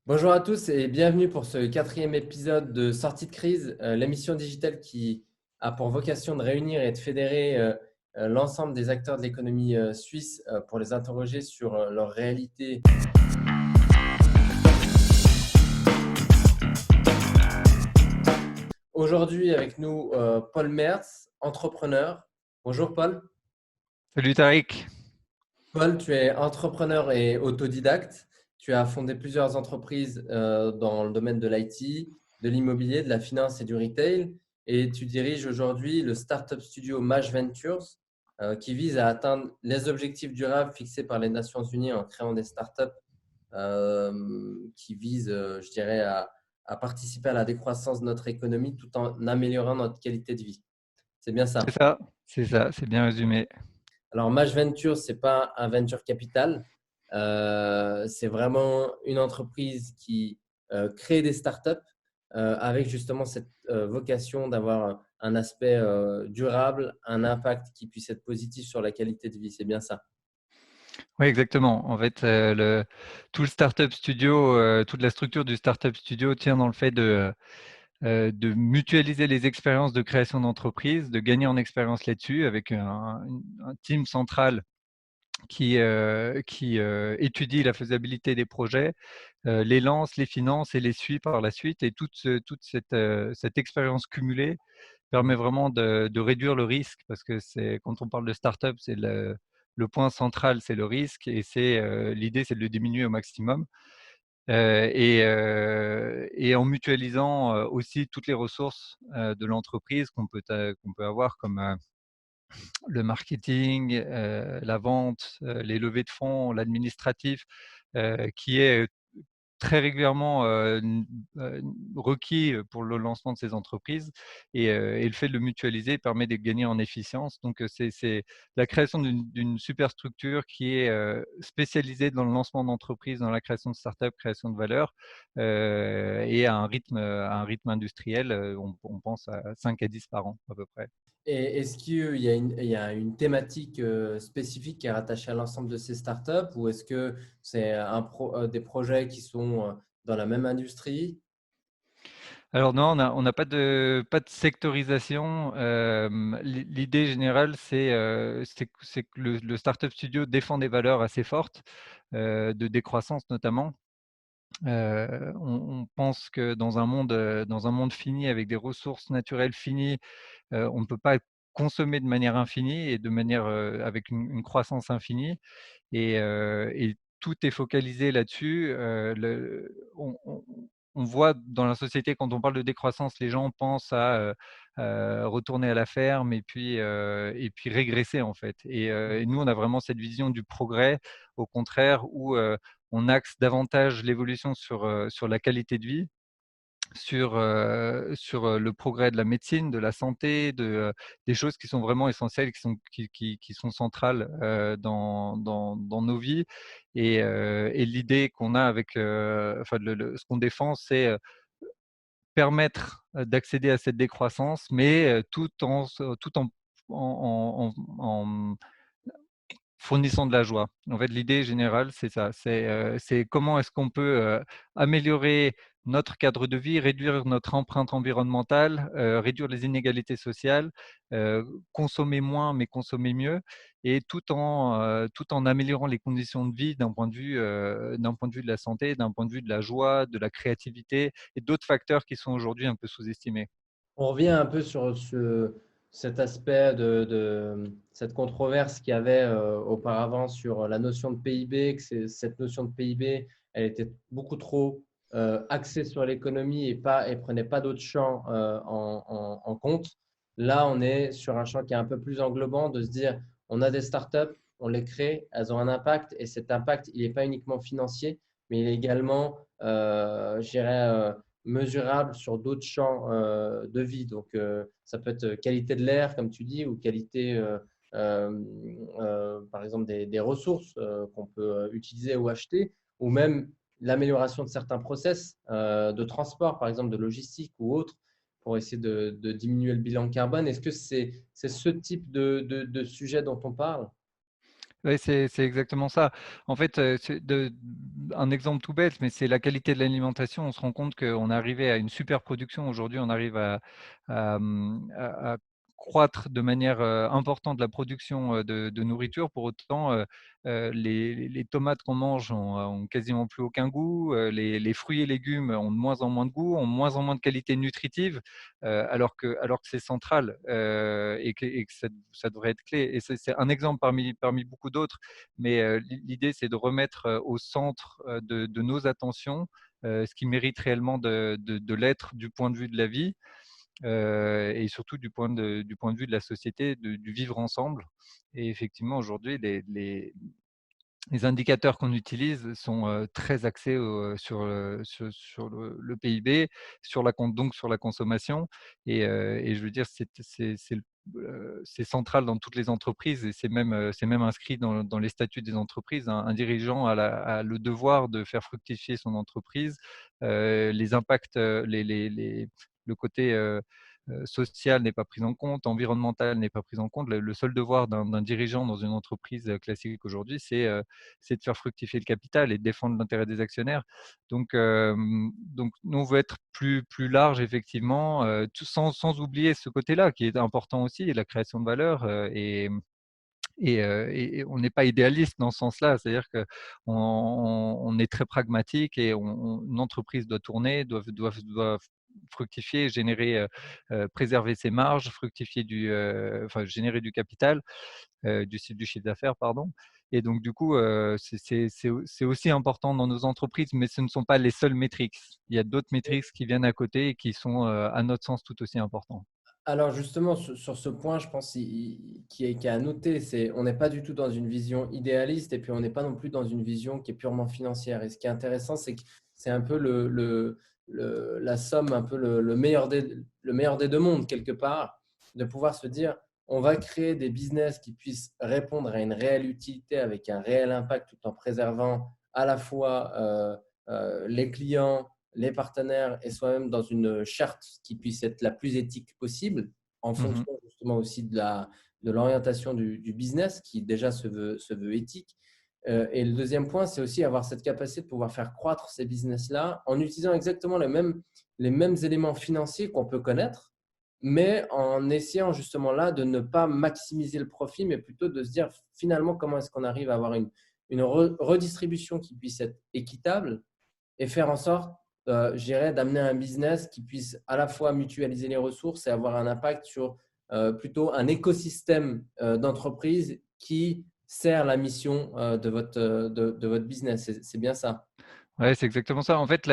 Bonjour à tous et bienvenue pour ce quatrième épisode de Sortie de crise, l'émission digitale qui a pour vocation de réunir et de fédérer l'ensemble des acteurs de l'économie suisse pour les interroger sur leur réalité. Aujourd'hui avec nous Paul Mertz, entrepreneur. Bonjour Paul. Salut Tariq. Paul, tu es entrepreneur et autodidacte. Tu as fondé plusieurs entreprises dans le domaine de l'IT, de l'immobilier, de la finance et du retail. Et tu diriges aujourd'hui le startup studio Maj Ventures qui vise à atteindre les objectifs durables fixés par les Nations Unies en créant des startups qui visent, je dirais, à participer à la décroissance de notre économie tout en améliorant notre qualité de vie. C'est bien ça. C'est bien résumé. Alors, Maj Venture, ce n'est pas un venture capital. C'est vraiment une entreprise qui crée des startups avec justement cette vocation d'avoir un aspect durable, un impact qui puisse être positif sur la qualité de vie. C'est bien ça. Oui, exactement. En fait, tout le startup studio, toute la structure du startup studio tient dans le fait de mutualiser les expériences de création d'entreprise, de gagner en expérience là-dessus avec un team central qui étudie la faisabilité des projets, les lance, les finance et les suit par la suite. Et toute cette expérience cumulée permet vraiment de réduire le risque parce que quand on parle de start-up, c'est le point central, c'est le risque et l'idée, c'est de le diminuer au maximum. Et en mutualisant aussi toutes les ressources de l'entreprise qu'on peut avoir comme le marketing, la vente, les levées de fonds, l'administratif, qui est très régulièrement requis pour le lancement de ces entreprises et le fait de le mutualiser permet de gagner en efficience. Donc, c'est la création d'une superstructure qui est spécialisée dans le lancement d'entreprises, dans la création de start-up, création de valeur et à un rythme industriel, on pense à 5 à 10 par an à peu près. Et est-ce il y a une thématique spécifique qui est rattachée à l'ensemble de ces startups ou est-ce que c'est des projets qui sont dans la même industrie? Alors non, on n'a pas de sectorisation. L'idée générale, c'est que le startup studio défend des valeurs assez fortes, de décroissance notamment. On pense que dans un monde fini, avec des ressources naturelles finies, on ne peut pas consommer de manière infinie et avec une croissance infinie et tout est focalisé là-dessus. On voit dans la société, quand on parle de décroissance, les gens pensent à retourner à la ferme et puis régresser en fait. Et nous, on a vraiment cette vision du progrès, au contraire, où on axe davantage l'évolution sur la qualité de vie, sur le progrès de la médecine, de la santé, des choses qui sont vraiment essentielles, qui sont centrales dans nos vies. Et l'idée qu'on a enfin, ce qu'on défend, c'est permettre d'accéder à cette décroissance, mais tout en fournissant de la joie. En fait, l'idée générale, c'est ça, c'est comment est-ce qu'on peut améliorer notre cadre de vie, réduire notre empreinte environnementale, réduire les inégalités sociales, consommer moins mais consommer mieux, et tout en améliorant les conditions de vie d'un point de vue de la santé, d'un point de vue de la joie, de la créativité et d'autres facteurs qui sont aujourd'hui un peu sous-estimés. On revient un peu sur cet aspect de cette controverse qu'il y avait auparavant sur la notion de PIB, cette notion de PIB, elle était beaucoup trop axée sur l'économie et prenait pas d'autres champs en compte. Là, on est sur un champ qui est un peu plus englobant de se dire, on a des startups, on les crée, elles ont un impact et cet impact, il n'est pas uniquement financier, mais il est également, je dirais, mesurable sur d'autres champs de vie. Donc, ça peut être qualité de l'air, comme tu dis, ou qualité, par exemple, des ressources qu'on peut utiliser ou acheter, ou même l'amélioration de certains process de transport, par exemple, de logistique ou autre, pour essayer de diminuer le bilan carbone. Est-ce que c'est ce type de sujet dont on parle? Ouais, c'est exactement ça. En fait, un exemple tout bête, mais c'est la qualité de l'alimentation. On se rend compte qu'on est arrivé à une super production. Aujourd'hui, on arrive à croître de manière importante la production de nourriture. Pour autant, les tomates qu'on mange ont quasiment plus aucun goût. Les fruits et légumes ont de moins en moins de goût, ont de moins en moins de qualité nutritive, alors que c'est central et que ça devrait être clé. Et c'est un exemple parmi beaucoup d'autres, mais l'idée, c'est de remettre au centre de nos attentions ce qui mérite réellement de l'être du point de vue de la vie et surtout du point de vue de la société, du vivre ensemble. Et effectivement, aujourd'hui, les indicateurs qu'on utilise sont très axés sur le PIB, donc sur la consommation. Et je veux dire, c'est central dans toutes les entreprises et c'est même inscrit dans les statuts des entreprises. Un dirigeant a le devoir de faire fructifier son entreprise. Les impacts, le côté social n'est pas pris en compte, environnemental n'est pas pris en compte. Le seul devoir d'un dirigeant dans une entreprise classique aujourd'hui, c'est de faire fructifier le capital et de défendre l'intérêt des actionnaires. Donc nous, on veut être plus large, effectivement, sans oublier ce côté-là qui est important aussi, la création de valeur. Et on n'est pas idéaliste dans ce sens-là, c'est-à-dire qu'on est très pragmatique et une entreprise doit tourner, doit fructifier, préserver ses marges, enfin, générer du capital, du chiffre d'affaires, pardon. Et donc, du coup, c'est aussi important dans nos entreprises, mais ce ne sont pas les seules métriques. Il y a d'autres métriques qui viennent à côté et qui sont, à notre sens, tout aussi importants. Alors justement, sur ce point, je pense qui est à noter, c'est on n'est pas du tout dans une vision idéaliste et puis on n'est pas non plus dans une vision qui est purement financière. Et ce qui est intéressant, c'est que c'est un peu la somme, un peu le meilleur des deux mondes quelque part, de pouvoir se dire, on va créer des business qui puissent répondre à une réelle utilité avec un réel impact tout en préservant à la fois les clients, les partenaires et soi-même dans une charte qui puisse être la plus éthique possible en Mhm. fonction justement aussi de l'orientation du business qui déjà se veut éthique. Et le deuxième point, c'est aussi avoir cette capacité de pouvoir faire croître ces business-là en utilisant exactement les mêmes éléments financiers qu'on peut connaître, mais en essayant justement là de ne pas maximiser le profit, mais plutôt de se dire finalement comment est-ce qu'on arrive à avoir une redistribution qui puisse être équitable et faire en sorte, je dirais, d'amener un business qui puisse à la fois mutualiser les ressources et avoir un impact sur plutôt un écosystème d'entreprise qui sert la mission de votre business. C'est bien ça. Ouais, c'est exactement ça. En fait,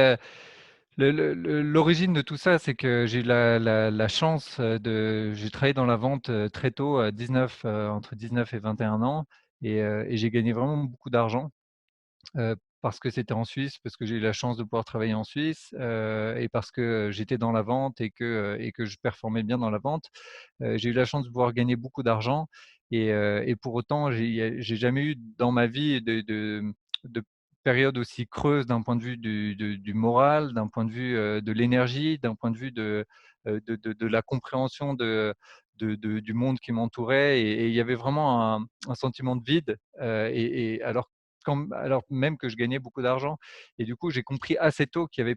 l'origine de tout ça, c'est que j'ai eu la chance j'ai travaillé dans la vente très tôt, entre 19 et 21 ans, et j'ai gagné vraiment beaucoup d'argent. Parce que c'était en Suisse, parce que j'ai eu la chance de pouvoir travailler en Suisse, et parce que j'étais dans la vente et que je performais bien dans la vente. J'ai eu la chance de pouvoir gagner beaucoup d'argent et pour autant, j'ai jamais eu dans ma vie de période aussi creuse d'un point de vue du moral, d'un point de vue, de l'énergie, d'un point de vue de la compréhension du monde qui m'entourait et il y avait vraiment un sentiment de vide, et alors même que je gagnais beaucoup d'argent. Et du coup, j'ai compris assez tôt qu'il n'y avait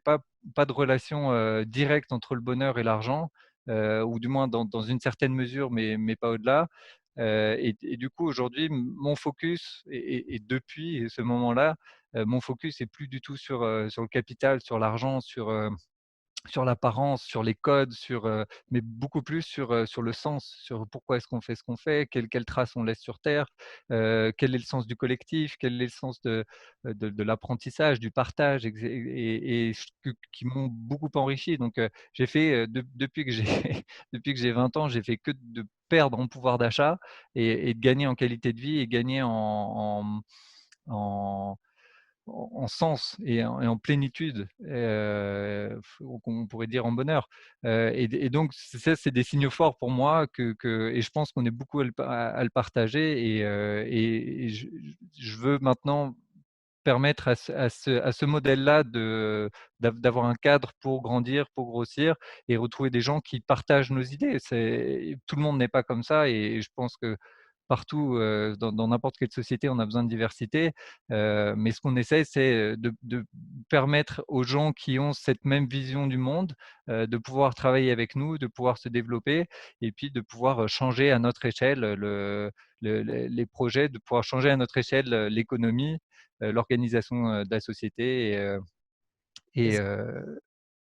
pas de relation directe entre le bonheur et l'argent, ou du moins dans une certaine mesure, mais pas au-delà. Et du coup, aujourd'hui, mon focus, et depuis ce moment-là, mon focus est plus du tout sur le capital, sur l'argent, sur l'apparence, sur les codes, mais beaucoup plus sur le sens, sur pourquoi est-ce qu'on fait ce qu'on fait, quelle trace on laisse sur terre, quel est le sens du collectif, quel est le sens de l'apprentissage, du partage, qui m'ont beaucoup enrichi. Donc, j'ai fait, depuis que j'ai depuis que j'ai 20 ans, j'ai fait que de perdre en pouvoir d'achat et de gagner en qualité de vie et gagner en en sens et en plénitude, on pourrait dire en bonheur. Et donc ça, c'est des signaux forts pour moi et je pense qu'on est beaucoup à le partager et je veux maintenant permettre à ce modèle-là d'avoir un cadre pour grandir, pour grossir et retrouver des gens qui partagent nos idées. Tout le monde n'est pas comme ça et je pense que partout, dans n'importe quelle société, on a besoin de diversité. Mais ce qu'on essaie, c'est de permettre aux gens qui ont cette même vision du monde, de pouvoir travailler avec nous, de pouvoir se développer et puis de pouvoir changer à notre échelle les projets, de pouvoir changer à notre échelle l'économie, l'organisation de la société. Et,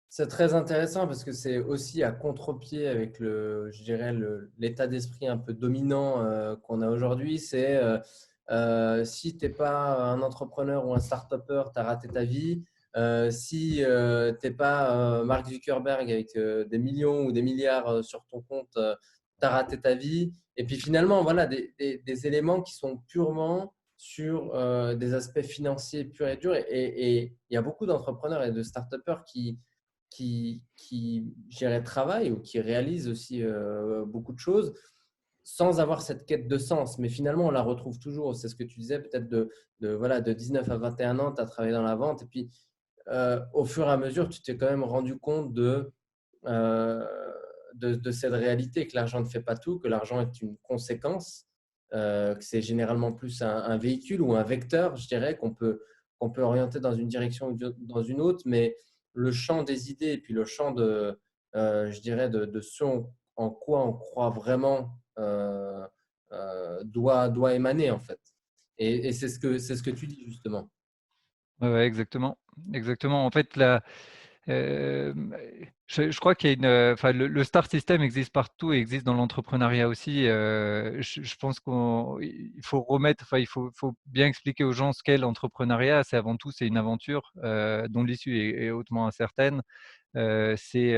C'est très intéressant parce que c'est aussi à contre-pied avec je dirais l'état d'esprit un peu dominant qu'on a aujourd'hui. C'est si tu n'es pas un entrepreneur ou un start-upper, tu as raté ta vie. Si tu n'es pas Mark Zuckerberg avec des millions ou des milliards sur ton compte, tu as raté ta vie. Et puis finalement, voilà, des éléments qui sont purement sur des aspects financiers purs et durs. Et il y a beaucoup d'entrepreneurs et de start-uppers qui je dirais, travaillent ou qui réalisent aussi beaucoup de choses sans avoir cette quête de sens. Mais finalement, on la retrouve toujours. C'est ce que tu disais, peut-être voilà, de 19 à 21 ans, tu as travaillé dans la vente. Et puis, au fur et à mesure, tu t'es quand même rendu compte euh, de cette réalité, que l'argent ne fait pas tout, que l'argent est une conséquence, que c'est généralement plus un véhicule ou un vecteur, je dirais, qu'on peut orienter dans une direction ou dans une autre, mais le champ des idées et puis le champ je dirais, de ce en quoi on croit vraiment doit émaner, en fait. Et c'est ce que tu dis, justement. ouais, ouais, exactement, exactement. En fait, je crois qu'il y a enfin, le star system existe partout et existe dans l'entrepreneuriat aussi. Je pense qu'il faut remettre, enfin, faut bien expliquer aux gens ce qu'est l'entrepreneuriat. C'est avant tout, c'est une aventure dont l'issue est hautement incertaine. C'est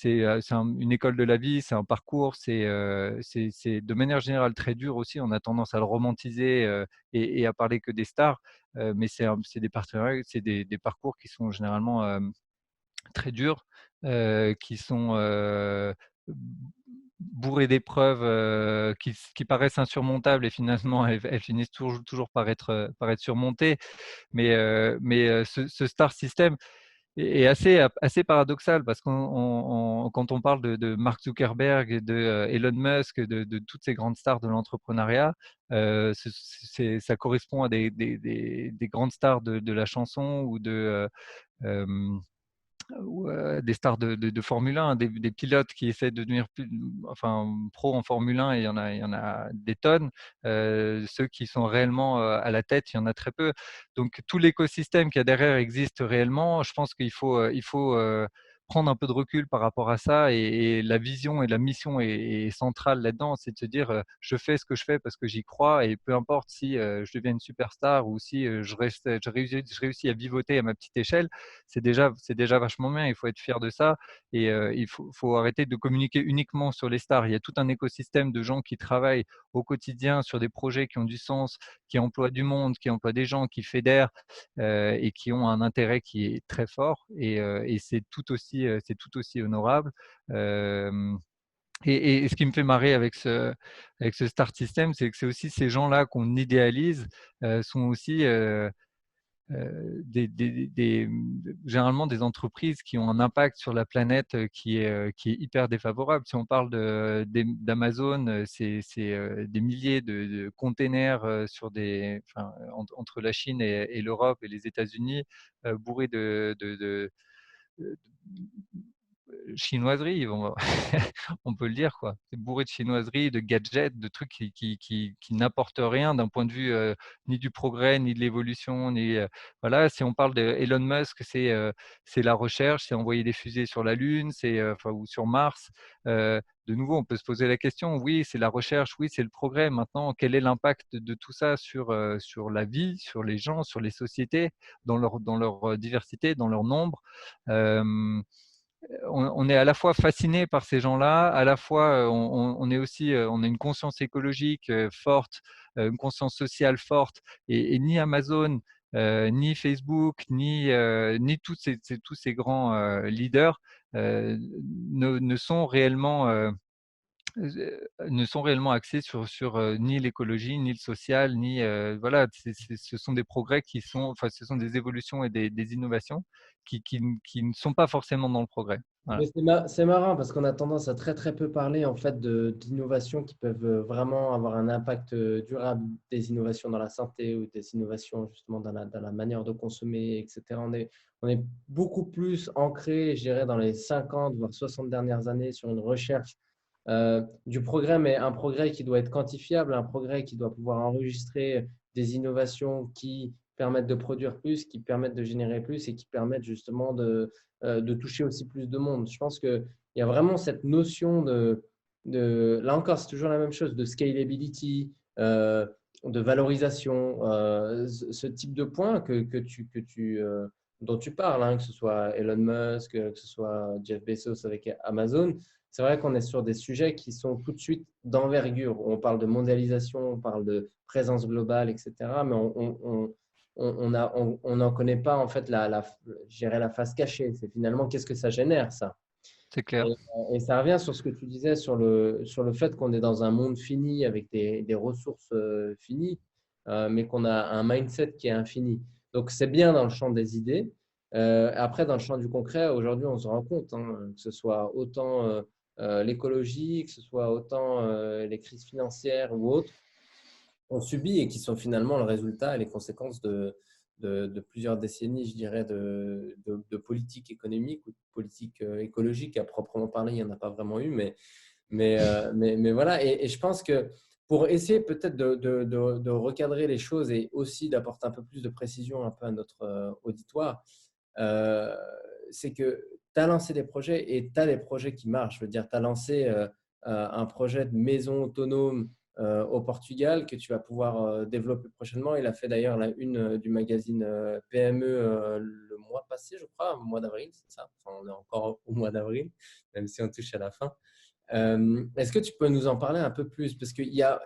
une école de la vie, c'est un parcours, c'est de manière générale très dur aussi. On a tendance à le romantiser et à parler que des stars, mais c'est des partenariats, c'est des parcours qui sont généralement très durs, qui sont bourrés d'épreuves qui paraissent insurmontables et finalement elles finissent toujours par être surmontées. Mais ce star system est assez paradoxal parce quand on parle de Mark Zuckerberg, de Elon Musk, de toutes ces grandes stars de l'entrepreneuriat, ça correspond à des grandes stars de la chanson euh, ou des stars de Formule 1, des pilotes qui essaient de devenir enfin, pro en Formule 1, et il y en a des tonnes. Ceux qui sont réellement à la tête, il y en a très peu. Donc tout l'écosystème qu'il y a derrière existe réellement. Je pense qu'il faut, il faut prendre un peu de recul par rapport à ça, et la vision et la mission est centrale là-dedans. C'est de se dire, je fais ce que je fais parce que j'y crois, et peu importe si je deviens une superstar ou si je réussis à vivoter à ma petite échelle, c'est déjà vachement bien. Il faut être fier de ça, et faut arrêter de communiquer uniquement sur les stars. Il y a tout un écosystème de gens qui travaillent au quotidien sur des projets qui ont du sens, qui emploient du monde, qui emploient des gens, qui fédèrent et qui ont un intérêt qui est très fort, et c'est tout aussi honorable. Euh, et ce qui me fait marrer avec ce Start System, c'est que c'est aussi ces gens-là qu'on idéalise, sont aussi généralement des entreprises qui ont un impact sur la planète qui est hyper défavorable. Si on parle d'Amazon, c'est des milliers de containers enfin, entre la Chine et l'Europe et les États-Unis, bourrés de chinoiseries, on peut le dire, quoi. C'est bourré de chinoiseries, de gadgets, de trucs qui n'apportent rien d'un point de vue ni du progrès, ni de l'évolution, ni voilà. Si on parle d'Elon Musk, c'est la recherche, c'est envoyer des fusées sur la Lune, enfin, ou sur Mars. De nouveau, on peut se poser la question, oui, c'est la recherche, oui, c'est le progrès. Maintenant, quel est l'impact de tout ça sur la vie, sur les gens, sur les sociétés, dans leur diversité, dans leur nombre? On est à la fois fasciné par ces gens-là, à la fois on est aussi, on a une conscience écologique forte, une conscience sociale forte, et ni Amazon, ni Facebook, ni tous ces grands leaders ne sont réellement axés sur ni l'écologie, ni le social, ni voilà, ce sont des progrès enfin, ce sont des évolutions et des innovations qui ne sont pas forcément dans le progrès. Voilà. Mais c'est marrant parce qu'on a tendance à très très peu parler en fait d'innovations qui peuvent vraiment avoir un impact durable, des innovations dans la santé ou des innovations justement dans la manière de consommer, etc. On est beaucoup plus ancré, je dirais, dans les 50 voire 60 dernières années sur une recherche du progrès, mais un progrès qui doit être quantifiable, un progrès qui doit pouvoir enregistrer des innovations qui permettent de produire plus, qui permettent de générer plus et qui permettent justement de toucher aussi plus de monde. Je pense qu'il y a vraiment cette notion là encore, c'est toujours la même chose, de scalability, de valorisation, ce type de points dont tu parles, hein, que ce soit Elon Musk, que ce soit Jeff Bezos avec Amazon. C'est vrai qu'on est sur des sujets qui sont tout de suite d'envergure. On parle de mondialisation, on parle de présence globale, etc. Mais on n'en connaît pas en fait je dirais la face cachée. C'est finalement qu'est-ce que ça génère ça. C'est clair. Et ça revient sur ce que tu disais sur le fait qu'on est dans un monde fini avec des ressources finies, mais qu'on a un mindset qui est infini. Donc c'est bien dans le champ des idées. Après, dans le champ du concret, aujourd'hui, on se rend compte, hein, que ce soit autant l'écologie, que ce soit autant les crises financières ou autres, on subit et qui sont finalement le résultat et les conséquences de plusieurs décennies, je dirais, de politique économique ou de politique écologique à proprement parler. Il n'y en a pas vraiment eu, mais voilà. Et je pense que pour essayer peut-être de recadrer les choses et aussi d'apporter un peu plus de précision un peu à notre auditoire, euh, c'est que tu as lancé des projets et tu as des projets qui marchent. Je veux dire, tu as lancé un projet de maison autonome au Portugal que tu vas pouvoir développer prochainement. Il a fait d'ailleurs la une du magazine PME le mois passé, je crois, au mois d'avril, c'est ça. Enfin, on est encore au mois d'avril, même si on touche à la fin. Est-ce que tu peux nous en parler un peu plus? Parce qu'il y a,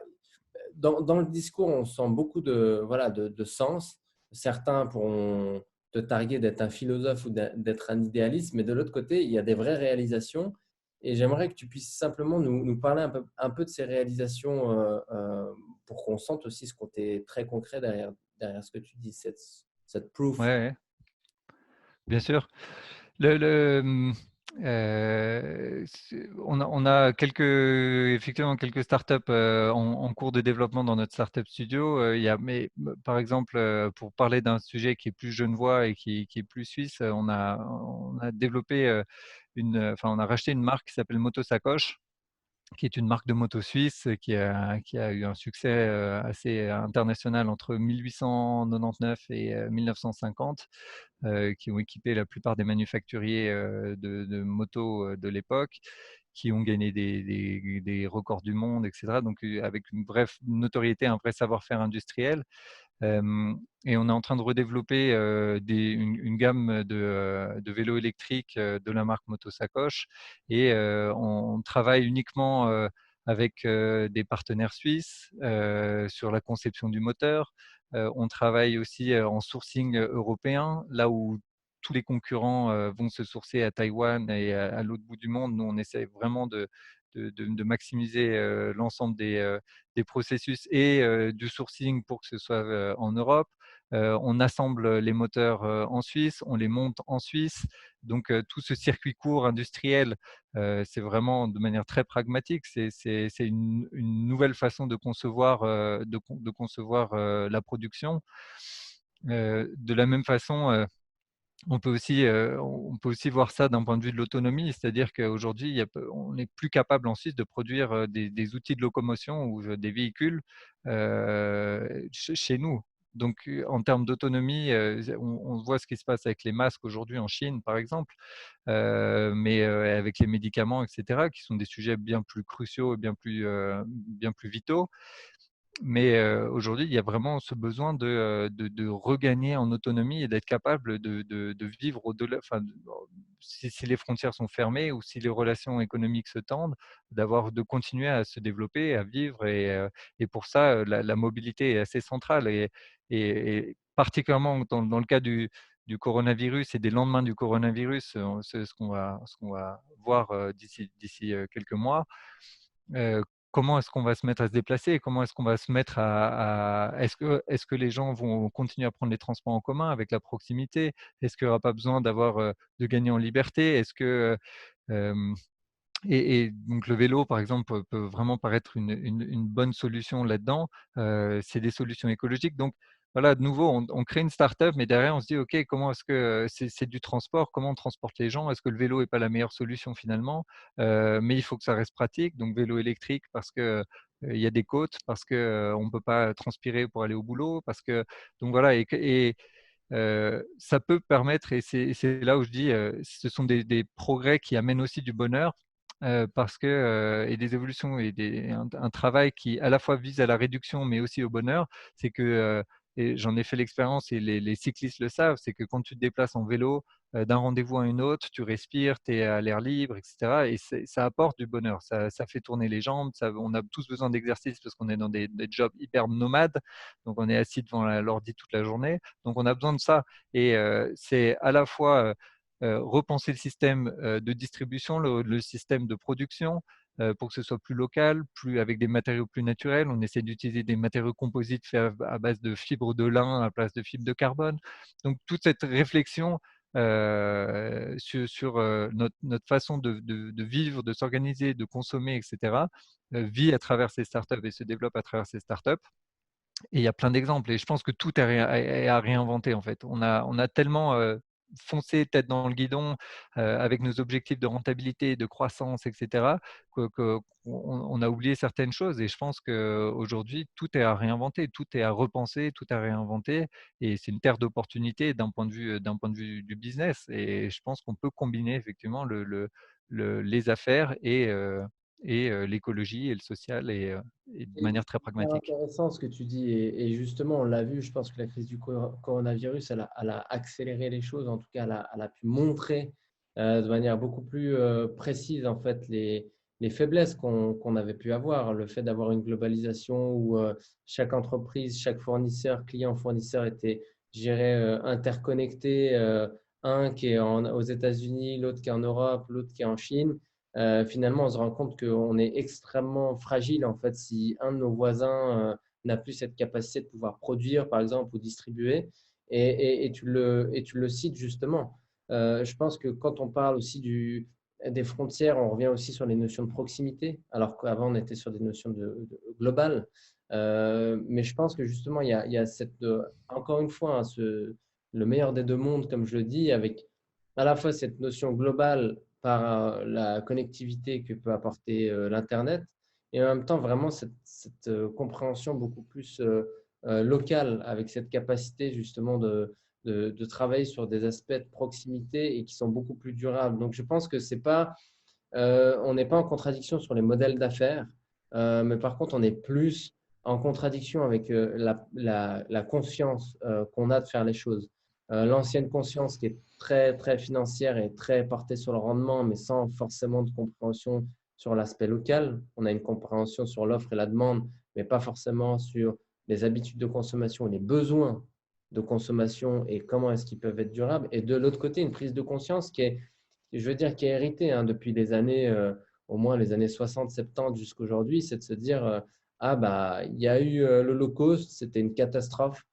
dans le discours, on sent beaucoup voilà, de sens. Certains pourront te targuer d'être un philosophe ou d'être un idéaliste, mais de l'autre côté, il y a des vraies réalisations. Et j'aimerais que tu puisses simplement nous parler un peu de ces réalisations pour qu'on sente aussi ce côté très concret derrière ce que tu dis, cette Ouais, proof. ouais, bien sûr. Le, on a effectivement quelques startups en cours de développement dans notre startup studio. Mais par exemple, pour parler d'un sujet qui est plus genevois et qui est plus suisse, on a développé enfin, on a racheté une marque qui s'appelle Moto Sacoche, qui est une marque de moto suisse qui a eu un succès assez international entre 1899 et 1950, qui ont équipé la plupart des manufacturiers de motos de l'époque, qui ont gagné des records du monde, etc. Donc avec une vraie notoriété, un vrai savoir-faire industriel. Et on est en train de redévelopper une gamme de vélos électriques de la marque Moto Sacoche. Et on travaille uniquement avec des partenaires suisses sur la conception du moteur. On travaille aussi en sourcing européen, là où tous les concurrents vont se sourcer à Taïwan et à l'autre bout du monde. Nous, on essaie vraiment de maximiser l'ensemble des processus et du sourcing pour que ce soit en Europe. On assemble les moteurs en Suisse, on les monte en Suisse. Donc tout ce circuit court industriel, c'est vraiment de manière très pragmatique. C'est une nouvelle façon de concevoir, de concevoir la production. De la même façon, on peut aussi voir ça d'un point de vue de l'autonomie, c'est-à-dire qu'aujourd'hui, on n'est plus capable en Suisse de produire des outils de locomotion ou des véhicules chez nous. Donc, en termes d'autonomie, on voit ce qui se passe avec les masques aujourd'hui en Chine, par exemple, mais avec les médicaments, etc., qui sont des sujets bien plus cruciaux et bien plus vitaux. Mais aujourd'hui, il y a vraiment ce besoin de regagner en autonomie et d'être capable de vivre au-delà, enfin, si les frontières sont fermées ou si les relations économiques se tendent, de continuer à se développer, à vivre. Et pour ça, la mobilité est assez centrale. Et particulièrement dans le cas du coronavirus et des lendemains du coronavirus, c'est ce qu'on va voir d'ici quelques mois. comment est-ce qu'on va se mettre à se déplacer? Comment est-ce qu'on va se mettre est-ce que les gens vont continuer à prendre les transports en commun avec la proximité? Est-ce qu'il n'y aura pas besoin de gagner en liberté? Est-ce que, hem et donc le vélo, par exemple, peut vraiment paraître une bonne solution là-dedans. C'est des solutions écologiques. Donc voilà, de nouveau, on crée une start-up, mais derrière, on se dit: «OK, comment est-ce que c'est du transport, comment on transporte les gens? Est-ce que le vélo est pas la meilleure solution finalement?» Mais il faut que ça reste pratique, donc vélo électrique parce que, il y a des côtes, parce que, on ne peut pas transpirer pour aller au boulot, parce que donc voilà ça peut permettre et c'est là où je dis, ce sont des progrès qui amènent aussi du bonheur, parce que, et des évolutions et un travail qui à la fois vise à la réduction, mais aussi au bonheur. C'est que, et j'en ai fait l'expérience et les cyclistes le savent, c'est que quand tu te déplaces en vélo, d'un rendez-vous à une autre, tu respires, tu es à l'air libre et cetera et ça apporte du bonheur. Ça fait tourner les jambes, on a tous besoin d'exercice parce qu'on est dans des jobs hyper nomades, donc on est assis devant l'ordi toute la journée. Donc on a besoin de ça et c'est à la fois, repenser le système, de distribution, le système de production, pour que ce soit plus local, plus avec des matériaux plus naturels. On essaie d'utiliser des matériaux composites faits à base de fibres de lin à la place de fibres de carbone. Donc toute cette réflexion, sur, notre façon de vivre, de s'organiser, de consommer et cetera, vit à travers ces startups et se développe à travers ces startups. Et il y a plein d'exemples et je pense que tout est à réinventer en fait. On a tellement, foncé tête dans le guidon, avec nos objectifs de rentabilité, de croissance et cetera, qu'on a oublié certaines choses et je pense qu'aujourd'hui tout est à réinventer, tout est à repenser, tout est à réinventer et c'est une terre d'opportunités d'un point de vue du business et je pense qu'on peut combiner effectivement les affaires et l'écologie et le social et de Et manière très c'est hyper pragmatique. intéressant ce que tu dis. Et justement, on l'a vu, je pense que la crise du coronavirus, elle a accéléré les choses. En tout cas, elle a pu montrer de manière beaucoup plus précise en fait les faiblesses qu'on avait pu avoir. Le fait d'avoir une globalisation où chaque entreprise, chaque fournisseur, client-fournisseur était, je dirais, interconnecté. Un qui est aux États-Unis, l'autre qui est en Europe, l'autre qui est en Chine. Finalement, on se rend compte qu'on est extrêmement fragile en fait si un de nos voisins n'a plus cette capacité de pouvoir produire, par exemple, ou distribuer. Et tu le cites justement. Je pense que quand on parle aussi des frontières, on revient aussi sur les notions de proximité, alors qu'avant on était sur des notions globales. Mais je pense que justement, il y a encore une fois, hein, le meilleur des deux mondes, comme je le dis, avec à la fois cette notion globale par la connectivité que peut apporter l'Internet et en même temps vraiment cette compréhension beaucoup plus locale avec cette capacité justement de travailler sur des aspects de proximité et qui sont beaucoup plus durables. Donc je pense que c'est pas, on n'est pas en contradiction sur les modèles d'affaires, mais par contre on est plus en contradiction avec la conscience qu'on a de faire les choses. L'ancienne conscience qui est très, très financière et très portée sur le rendement, mais sans forcément de compréhension sur l'aspect local. On a une compréhension sur l'offre et la demande, mais pas forcément sur les habitudes de consommation et les besoins de consommation et comment est-ce qu'ils peuvent être durables. Et de l'autre côté, une prise de conscience qui est, je veux dire, qui est héritée hein, depuis les années, au moins les années 60-70 jusqu'à aujourd'hui, c'est de se dire, ah bah, il y a eu l'Holocauste, c'était une catastrophe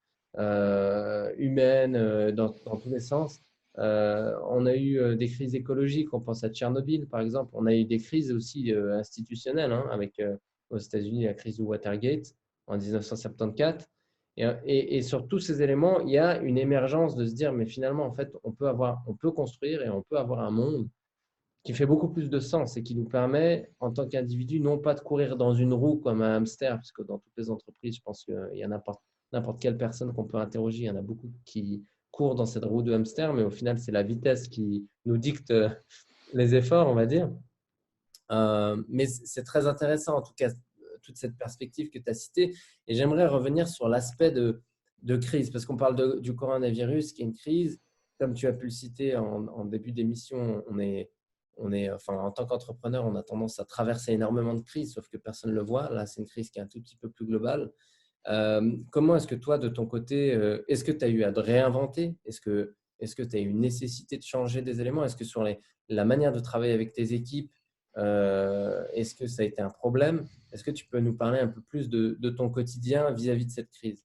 humaine dans tous les sens. On a eu des crises écologiques, on pense à Tchernobyl par exemple. On a eu des crises aussi institutionnelles, hein, avec aux États-Unis la crise du Watergate en 1974. Et sur tous ces éléments, il y a une émergence de se dire, mais finalement, en fait, on peut construire et on peut avoir un monde qui fait beaucoup plus de sens et qui nous permet, en tant qu'individu, non pas de courir dans une roue comme un hamster, parce que dans toutes les entreprises, je pense qu'il y a n'importe quelle personne qu'on peut interroger, il y en a beaucoup qui courent dans cette roue de hamster, mais au final, c'est la vitesse qui nous dicte les efforts, on va dire. Mais c'est très intéressant, en tout cas, toute cette perspective que tu as citée. Et j'aimerais revenir sur l'aspect de crise, parce qu'on parle du coronavirus, qui est une crise. Comme tu as pu le citer en début d'émission, enfin, en tant qu'entrepreneur, on a tendance à traverser énormément de crises, sauf que personne ne le voit. Là, c'est une crise qui est un tout petit peu plus globale. Comment est-ce que toi, de ton côté, est-ce que tu as eu à te réinventer? Est-ce que tu as eu une nécessité de changer des éléments? Est-ce que sur la manière de travailler avec tes équipes, Est-ce que ça a été un problème? Est-ce que tu peux nous parler un peu plus de ton quotidien vis-à-vis de cette crise?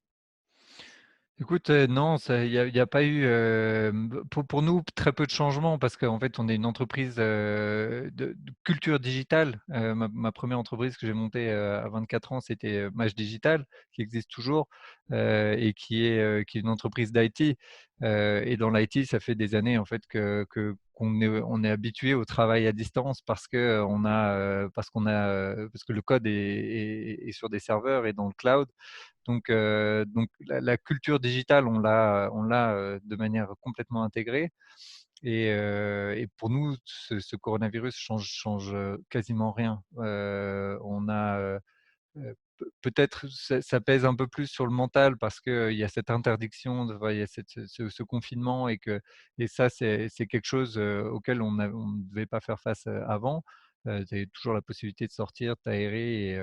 Écoute, non, il y a pas eu, pour nous, très peu de changements parce qu'en fait, on est une entreprise, de culture digitale. Ma 1re entreprise que j'ai montée, à 24 ans, c'était, Mage Digital, qui existe toujours, et qui est une entreprise d'IT. Et dans l'IT, ça fait des années, en fait, qu'on est habitué au travail à distance parce que, parce que le code est sur des serveurs et dans le cloud. Donc la culture digitale, on l'a de manière complètement intégrée. Et pour nous, ce coronavirus change quasiment rien. On a peut-être ça pèse un peu plus sur le mental parce qu'il y a cette interdiction, il y a ce confinement et ça, c'est quelque chose auquel on ne devait pas faire face avant. Tu as toujours la possibilité de sortir, de t'aérer.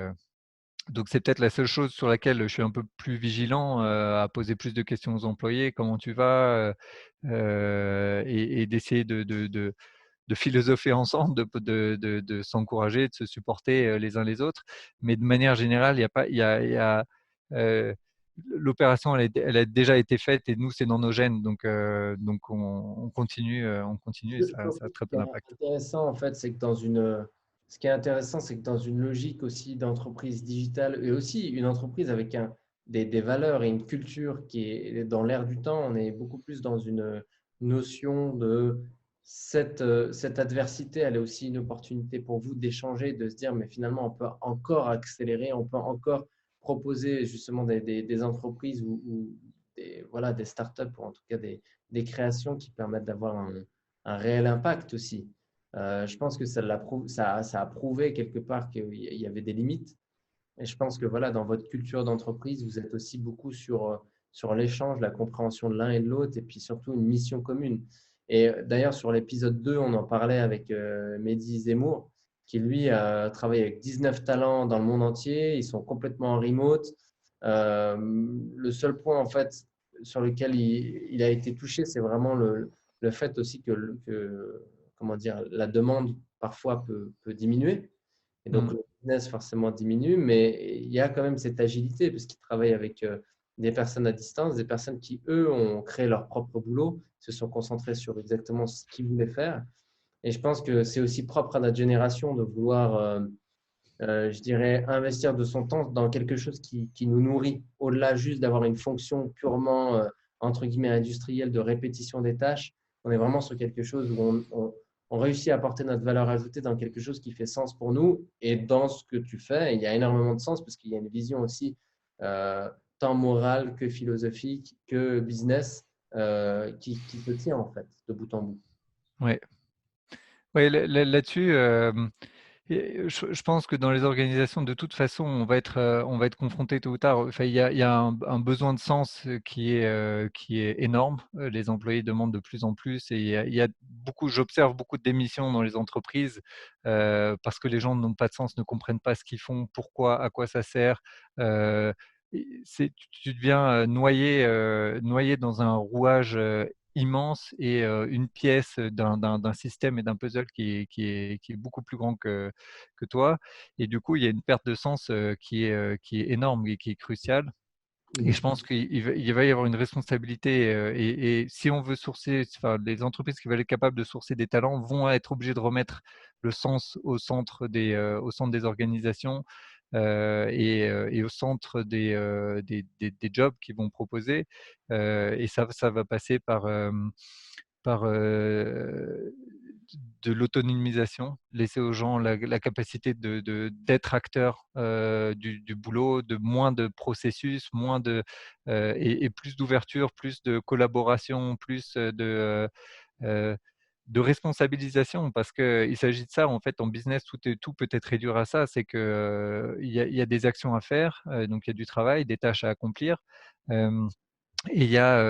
Donc c'est peut-être la seule chose sur laquelle je suis un peu plus vigilant, à poser plus de questions aux employés: «Comment tu vas?» Et d'essayer de philosopher ensemble, de s'encourager, de se supporter, les uns les autres. Mais de manière générale, il y a pas il y a, heu, l'opération elle a déjà été faite et nous, c'est dans nos gènes. Donc on continue et ça a très Ce qui peu est d'impact. intéressant, en fait, c'est que ce qui est intéressant, c'est que dans une logique aussi d'entreprise digitale et aussi une entreprise avec des valeurs et une culture qui est dans l'air du temps, on est beaucoup plus dans une notion de cette adversité, elle est aussi une opportunité pour vous d'échanger, de se dire, mais finalement, on peut encore accélérer, on peut encore proposer justement des entreprises ou voilà, des startups ou en tout cas des créations qui permettent d'avoir un réel impact aussi. Je pense que ça a prouvé quelque part qu'il y avait des limites. Et je pense que voilà, dans votre culture d'entreprise, vous êtes aussi beaucoup sur l'échange, la compréhension de l'un et de l'autre, et puis surtout une mission commune. Et d'ailleurs, sur l'épisode 2, on en parlait avec Mehdi Zemmour, qui lui a travaillé avec 19 talents dans le monde entier. Ils sont complètement en remote. Le seul point, en fait, sur lequel il a été touché, c'est vraiment le fait aussi comment dire, la demande parfois peut diminuer. Et donc, Mmh. le business forcément diminue, mais il y a quand même cette agilité parce qu'ils travaillent avec des personnes à distance, des personnes qui, eux, ont créé leur propre boulot, se sont concentrés sur exactement ce qu'ils voulaient faire. Et je pense que c'est aussi propre à notre génération de vouloir, je dirais, investir de son temps dans quelque chose qui nous nourrit, au-delà juste d'avoir une fonction purement, entre guillemets, industrielle de répétition des tâches. On est vraiment sur quelque chose où on réussit à apporter notre valeur ajoutée dans quelque chose qui fait sens pour nous. Et dans ce que tu fais, il y a énormément de sens parce qu'il y a une vision aussi, euh, tant morale que philosophique, que business, qui te tient en fait, de bout en bout. Ouais. Ouais, là-dessus, et je pense que dans les organisations, de toute façon, on va être confronté tôt ou tard. Enfin, il y a un besoin de sens, qui est énorme. Les employés demandent de plus en plus et il y a beaucoup j'observe beaucoup de démissions dans les entreprises, parce que les gens n'ont pas de sens, ne comprennent pas ce qu'ils font, pourquoi, à quoi ça sert. Et tu deviens, noyé dans un rouage, immense et une pièce d'un système et d'un puzzle qui est beaucoup plus grand que toi. Et du coup, il y a une perte de sens qui est énorme et qui est cruciale. Et je Mhm. pense qu'il va y avoir une responsabilité, et si on veut sourcer, enfin, les entreprises qui veulent être capables de sourcer des talents vont être obligées de remettre le sens au centre des organisations, et au centre des jobs qu'ils vont proposer. Et ça va passer par de l'autonomisation, laisser aux gens la capacité d'être acteurs, du boulot, de moins de processus, et plus d'ouverture, plus de collaboration, plus heu, de responsabilisation. Parce qu'il s'agit de ça, en fait, en business, tout peut être réduit à ça. C'est que, il y a des actions à faire, donc il y a du travail, des tâches à accomplir. Hem Et il y a,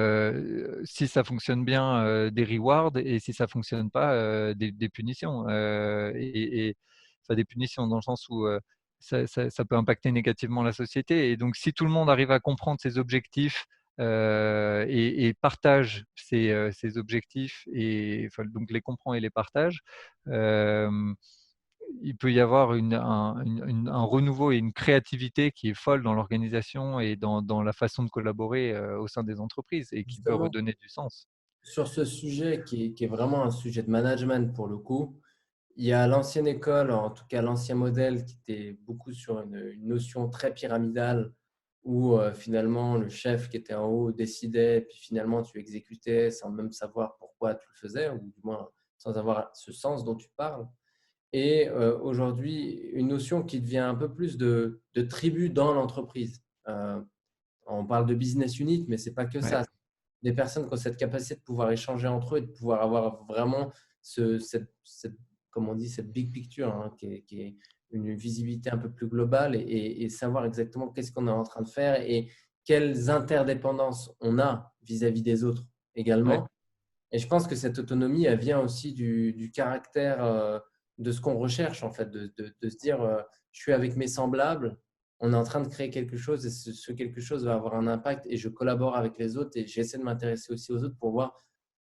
si ça fonctionne bien, des rewards, et si ça fonctionne pas, des punitions, enfin des punitions dans le sens où, ça peut impacter négativement la société. Et donc si tout le monde arrive à comprendre ses objectifs, et partage ces objectifs, et enfin donc les comprend et les partage, hem il peut y avoir un renouveau et une créativité qui est folle dans l'organisation et dans la façon de collaborer au sein des entreprises et qui peut Justement, redonner du sens. sur ce sujet qui est vraiment un sujet de management pour le coup, il y a l'ancienne école, en tout cas l'ancien modèle qui était beaucoup sur une notion très pyramidale où finalement le chef qui était en haut décidait, puis finalement tu exécutais sans même savoir pourquoi tu le faisais, ou du moins sans avoir ce sens dont tu parles. Et aujourd'hui, une notion qui devient un peu plus de tribu dans l'entreprise. On parle de business unit, mais ce n'est pas que Ouais, ça. Des personnes qui ont cette capacité de pouvoir échanger entre eux et de pouvoir avoir vraiment comme on dit, cette big picture, hein, qui est une visibilité un peu plus globale et savoir exactement qu'est-ce qu'on est en train de faire et quelles interdépendances on a vis-à-vis des autres ouais, également. Et je pense que cette autonomie, elle vient aussi du caractère de ce qu'on recherche, en fait, de se dire je suis avec mes semblables, on est en train de créer quelque chose et ce quelque chose va avoir un impact et je collabore avec les autres et j'essaie de m'intéresser aussi aux autres pour voir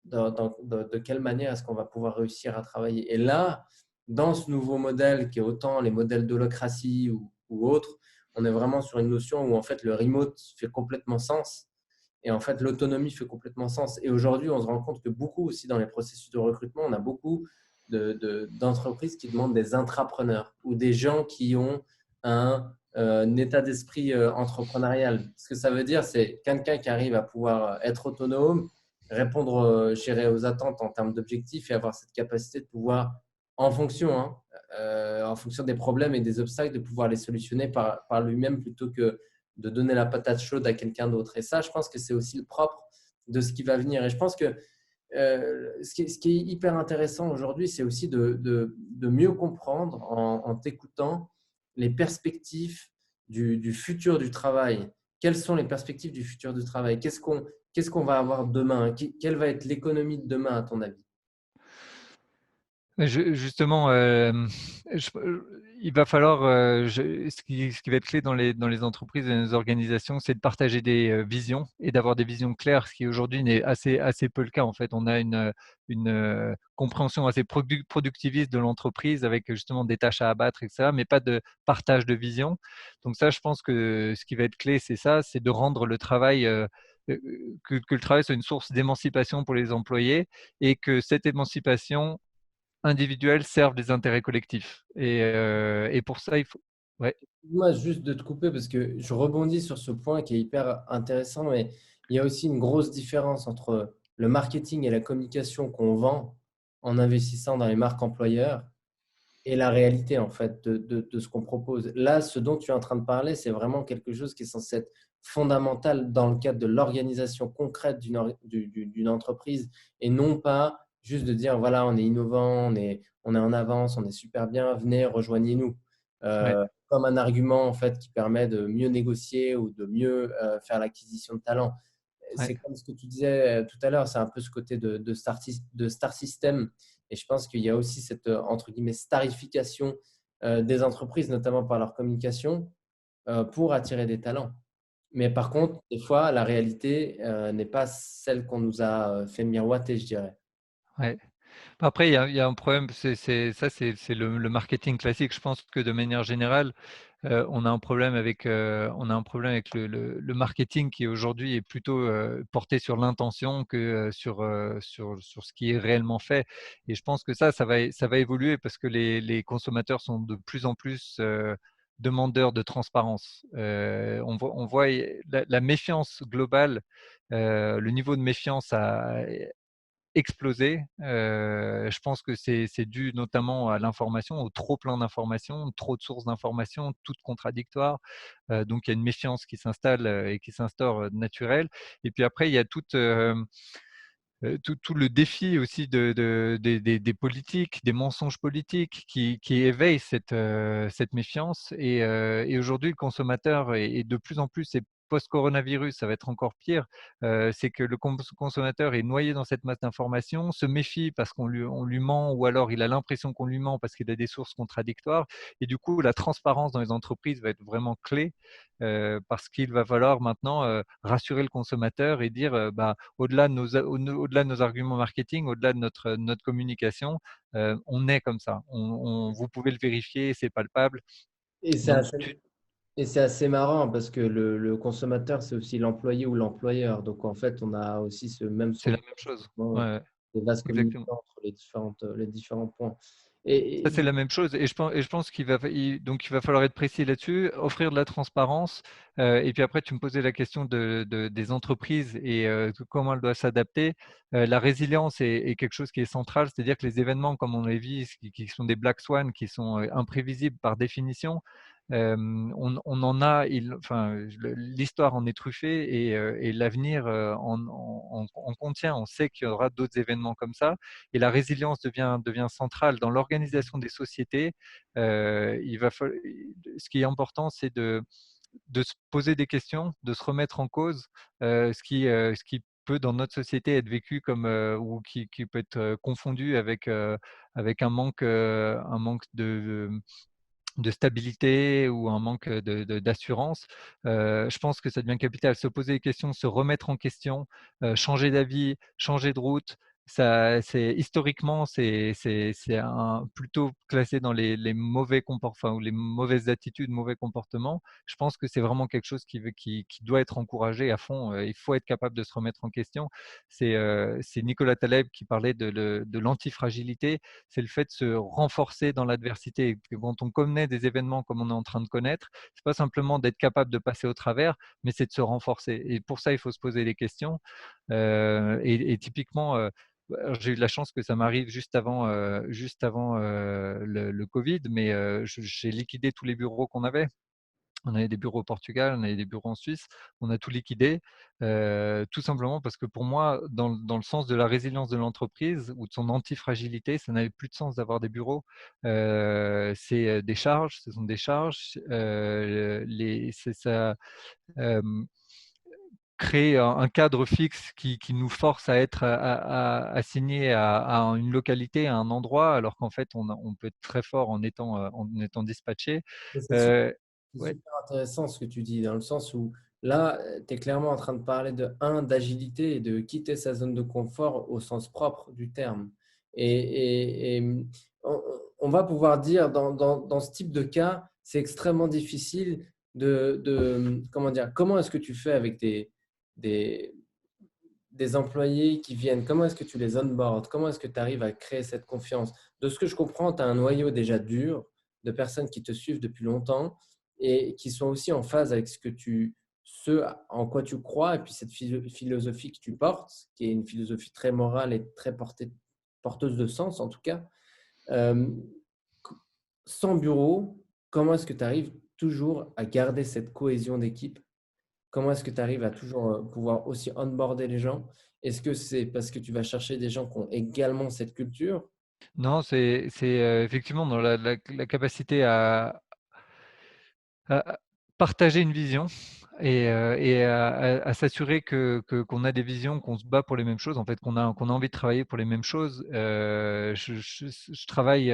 de quelle manière est-ce qu'on va pouvoir réussir à travailler. Et là, dans ce nouveau modèle qui est autant les modèles d'holacratie ou autres, on est vraiment sur une notion où en fait le remote fait complètement sens et en fait, l'autonomie fait complètement sens. Et aujourd'hui, on se rend compte que beaucoup aussi dans les processus de recrutement, on a beaucoup d'entreprises qui demandent des intrapreneurs ou des gens qui ont un état d'esprit entrepreneurial. Ce que ça veut dire, c'est quelqu'un qui arrive à pouvoir être autonome, répondre aux attentes en termes d'objectifs et avoir cette capacité de pouvoir, en fonction, hein, en fonction des problèmes et des obstacles, de pouvoir les solutionner par lui-même plutôt que de donner la patate chaude à quelqu'un d'autre. Et ça, je pense que c'est aussi le propre de ce qui va venir. Et je pense que ce qui est hyper intéressant aujourd'hui, c'est aussi de mieux comprendre en t'écoutant les perspectives du futur du travail. Quelles sont les perspectives du futur du travail? Qu'est-ce qu'on va avoir demain? Quelle va être l'économie de demain, à ton avis? Justement, il va falloir, ce qui va être clé dans les entreprises et dans les organisations, c'est de partager des visions et d'avoir des visions claires, ce qui aujourd'hui n'est assez peu le cas. En fait, on a une compréhension assez productiviste de l'entreprise avec justement des tâches à abattre, etc., mais pas de partage de vision. Donc ça, je pense que ce qui va être clé, c'est ça, c'est de rendre le travail, que le travail soit une source d'émancipation pour les employés et que cette émancipation individuels servent des intérêts collectifs et pour ça, il faut ouais, Moi, juste de te couper parce que je rebondis sur ce point qui est hyper intéressant, mais il y a aussi une grosse différence entre le marketing et la communication qu'on vend en investissant dans les marques employeurs et la réalité en fait de ce qu'on propose. Là, ce dont tu es en train de parler, c'est vraiment quelque chose qui est censé être fondamental dans le cadre de l'organisation concrète d'une entreprise et non pas juste de dire voilà, on est innovant, on est en avance, on est super bien, venez, rejoignez-nous. ouais, Comme un argument en fait qui permet de mieux négocier ou de mieux faire l'acquisition de talents. ouais, C'est comme ce que tu disais tout à l'heure, c'est un peu ce côté de star system. Et je pense qu'il y a aussi cette, entre guillemets, starification des entreprises, notamment par leur communication, pour attirer des talents. Mais par contre, des fois, la réalité n'est pas celle qu'on nous a fait miroiter, je dirais. ouais. Après, il y a un problème, c'est le marketing classique. Je pense que de manière générale, on a un problème avec le marketing qui aujourd'hui est plutôt porté sur l'intention que sur ce qui est réellement fait. Et je pense que ça va évoluer parce que les consommateurs sont de plus en plus demandeurs de transparence. On voit la méfiance globale, le niveau de méfiance a explosé. Je pense que c'est dû notamment à l'information, au trop plein d'informations, trop de sources d'informations, toutes contradictoires. Donc il y a une méfiance qui s'installe et qui s'instaure naturelle. Et puis après, il y a tout le défi aussi des politiques, des mensonges politiques qui éveillent cette méfiance. Et aujourd'hui, le consommateur est de plus en plus est post-coronavirus, ça va être encore pire. C'est que le consommateur est noyé dans cette masse d'informations, se méfie parce qu'on lui ment, ou alors il a l'impression qu'on lui ment parce qu'il a des sources contradictoires. Et du coup, la transparence dans les entreprises va être vraiment clé, parce qu'il va falloir maintenant rassurer le consommateur et dire, au-delà de au-delà de nos arguments marketing, au-delà de notre communication, on est comme ça. Vous pouvez le vérifier, c'est palpable. Et c'est Donc, assez, et c'est assez marrant parce que le consommateur, c'est aussi l'employé ou l'employeur. Donc, en fait, on a aussi ce même c'est son la de même chose. cloche, Ouais, des vases exactement. communicants entre les différents points. Ça, Et c'est la même chose, et je pense donc il va falloir être précis là-dessus, offrir de la transparence. Et puis après, tu me posais la question des entreprises et comment elles doivent s'adapter. La résilience est quelque chose qui est central, c'est-à-dire que les événements, comme on les vit, qui sont des black swans, qui sont imprévisibles par définition, on en a, enfin, l'histoire en est truffée, et l'avenir en contient. On sait qu'il y aura d'autres événements comme ça. Et la résilience devient centrale dans l'organisation des sociétés. Ce qui est important, c'est de se poser des questions, de se remettre en cause, ce qui peut dans notre société être vécu comme ou qui peut être confondu avec un manque de stabilité ou un manque d'assurance. Je pense que ça devient capital. Se poser des questions, se remettre en question, changer d'avis, changer de route. Ça, historiquement, plutôt classé dans les mauvais comportements, enfin, ou les mauvaises attitudes, mauvais comportements. Je pense que c'est vraiment quelque chose qui doit être encouragé à fond. Il faut être capable de se remettre en question. C'est Nicolas Taleb qui parlait de l'antifragilité. C'est le fait de se renforcer dans l'adversité. Quand on connaît des événements comme on est en train de connaître, c'est pas simplement d'être capable de passer au travers, mais c'est de se renforcer. Et pour ça, il faut se poser des questions. Et typiquement, j'ai eu de la chance que ça m'arrive juste avant le Covid, mais j'ai liquidé tous les bureaux qu'on avait. On avait des bureaux au Portugal, on avait des bureaux en Suisse, on a tout liquidé, tout simplement parce que pour moi, dans le sens de la résilience de l'entreprise ou de son antifragilité, ça n'avait plus de sens d'avoir des bureaux. C'est des charges, ce sont des charges. Ça crée un cadre fixe qui nous force à être assigné à une localité, à un endroit, alors qu'en fait, on peut être très fort en étant dispatché. c'est Euh, c'est ouais, super intéressant ce que tu dis, dans le sens où là, tu es clairement en train de parler d'agilité et de quitter sa zone de confort au sens propre du terme. Et on, on va pouvoir dire, dans ce type de cas, c'est extrêmement difficile comment dire, comment est-ce que tu fais avec des, des employés qui viennent, comment est-ce que tu les onboards? Comment est-ce que tu arrives à créer cette confiance? De ce que je comprends, tu as un noyau déjà dur de personnes qui te suivent depuis longtemps et qui sont aussi en phase avec ce en quoi tu crois et puis cette philosophie que tu portes, qui est une philosophie très morale et très porteuse de sens en tout cas. Euh, Sans bureau, comment est-ce que tu arrives toujours à garder cette cohésion d'équipe? Comment est-ce que tu arrives à toujours pouvoir aussi onboarder les gens? Est-ce que c'est parce que tu vas chercher des gens qui ont également cette culture? non, c'est effectivement dans la capacité à partager une vision et à s'assurer qu'on a des visions, qu'on se bat pour les mêmes choses, en fait, qu'on a envie de travailler pour les mêmes choses. Je travaille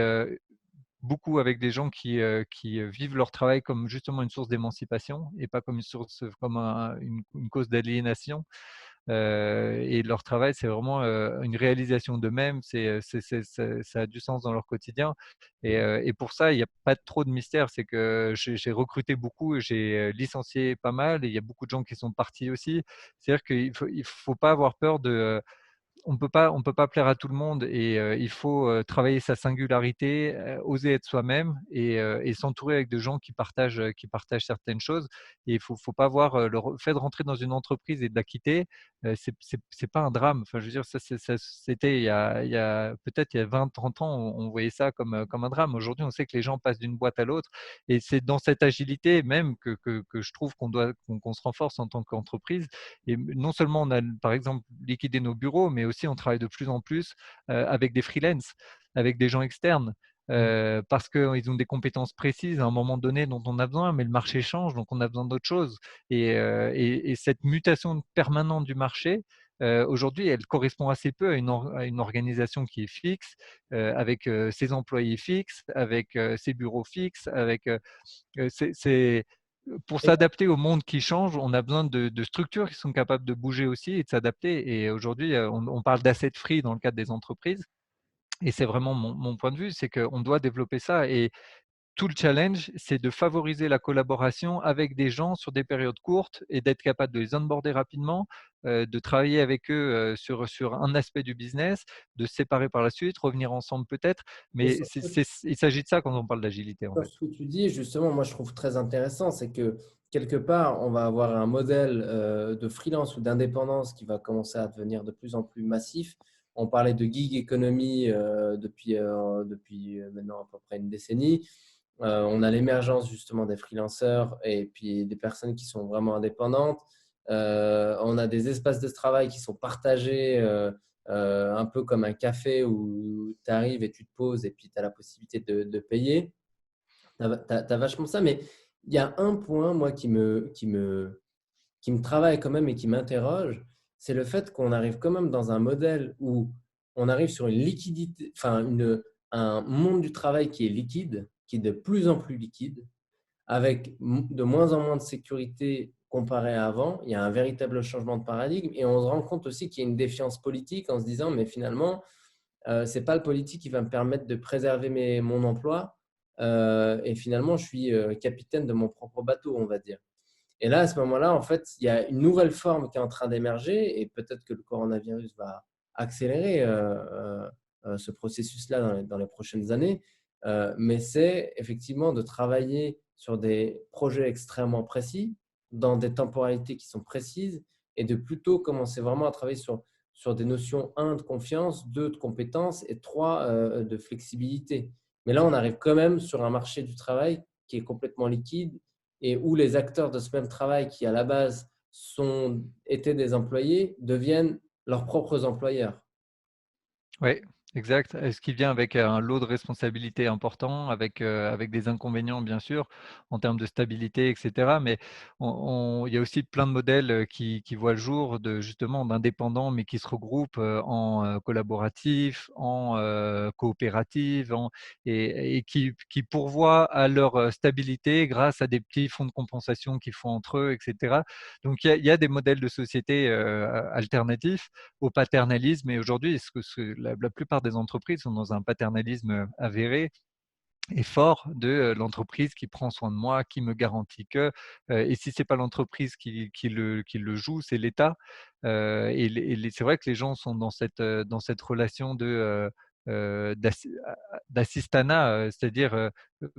beaucoup avec des gens qui vivent leur travail comme justement une source d'émancipation et pas comme comme une cause d'aliénation. Et leur travail, c'est vraiment une réalisation d'eux-mêmes, ça a du sens dans leur quotidien. Et pour ça, il n'y a pas trop de mystère. C'est que j'ai recruté beaucoup, j'ai licencié pas mal, et il y a beaucoup de gens qui sont partis aussi. C'est-à-dire qu'il faut pas avoir peur de on peut pas plaire à tout le monde, et il faut travailler sa singularité, oser être soi-même, et s'entourer avec de gens qui partagent certaines choses. Et il faut pas voir le fait de rentrer dans une entreprise et de la quitter, c'est pas un drame. Enfin, je veux dire, c'était peut-être il y a 20-30 ans, on voyait ça comme un drame. Aujourd'hui, on sait que les gens passent d'une boîte à l'autre, et c'est dans cette agilité même que je trouve qu'on se renforce en tant qu'entreprise. Et non seulement on a, par exemple, liquidé nos bureaux, mais aussi on travaille de plus en plus avec des freelances, avec des gens externes. parce qu'ils ont des compétences précises à un moment donné dont on a besoin, mais le marché change, donc on a besoin d'autre chose. Et cette mutation permanente du marché, aujourd'hui, elle correspond assez peu à une organisation qui est fixe, avec ses employés fixes, avec ses bureaux fixes, avec pour s'adapter au monde qui change, on a besoin de structures qui sont capables de bouger aussi et de s'adapter. Et aujourd'hui, on parle d'asset free dans le cadre des entreprises. Et c'est vraiment mon point de vue, c'est qu'on doit développer ça. Et tout le challenge, c'est de favoriser la collaboration avec des gens sur des périodes courtes et d'être capable de les onboarder rapidement, de travailler avec eux sur un aspect du business, de se séparer par la suite, revenir ensemble peut-être. Et Mais il s'agit de ça quand on parle d'agilité, en sur fait. ce que tu dis, justement, moi je trouve très intéressant, c'est que quelque part, on va avoir un modèle de freelance ou d'indépendance qui va commencer à devenir de plus en plus massif. On parlait de gig economy depuis maintenant à peu près une décennie. On a l'émergence justement des freelanceurs et puis des personnes qui sont vraiment indépendantes. On a des espaces de travail qui sont partagés, un peu comme un café où tu arrives et tu te poses et puis tu as la possibilité de payer. Tu as vachement ça, mais il y a un point, moi, qui me travaille quand même et qui m'interroge, c'est le fait qu'on arrive quand même dans un modèle où on arrive sur une liquidité, enfin, un monde du travail qui est liquide, qui est de plus en plus liquide, avec de moins en moins de sécurité comparé à avant. Il y a un véritable changement de paradigme et on se rend compte aussi qu'il y a une défiance politique en se disant, mais finalement, ce n'est pas le politique qui va me permettre de préserver mon emploi. Et finalement, je suis capitaine de mon propre bateau, on va dire. Et là, à ce moment-là, en fait, il y a une nouvelle forme qui est en train d'émerger et peut-être que le coronavirus va accélérer ce processus-là dans les prochaines années. Mais c'est effectivement de travailler sur des projets extrêmement précis, dans des temporalités qui sont précises et de plutôt commencer vraiment à travailler sur des notions, un, de confiance, deux, de compétence et trois, de flexibilité. Mais là, on arrive quand même sur un marché du travail qui est complètement liquide et où les acteurs de ce même travail qui, à la base, étaient des employés, deviennent leurs propres employeurs. Oui, exact. Ce qui vient avec un lot de responsabilités important, avec des inconvénients bien sûr, en termes de stabilité, et cetera. Mais il y a aussi plein de modèles qui voient le jour justement d'indépendants, mais qui se regroupent en collaboratif, en coopérative, et qui pourvoient à leur stabilité grâce à des petits fonds de compensation qu'ils font entre eux, et cetera. Donc il y a des modèles de société alternatifs au paternalisme. Et aujourd'hui, la plupart des entreprises sont dans un paternalisme avéré et fort de l'entreprise qui prend soin de moi, qui me garantit que, et si c'est pas l'entreprise qui le joue, c'est l'État. C'est vrai que les gens sont dans cette relation d'assistanat, c'est-à-dire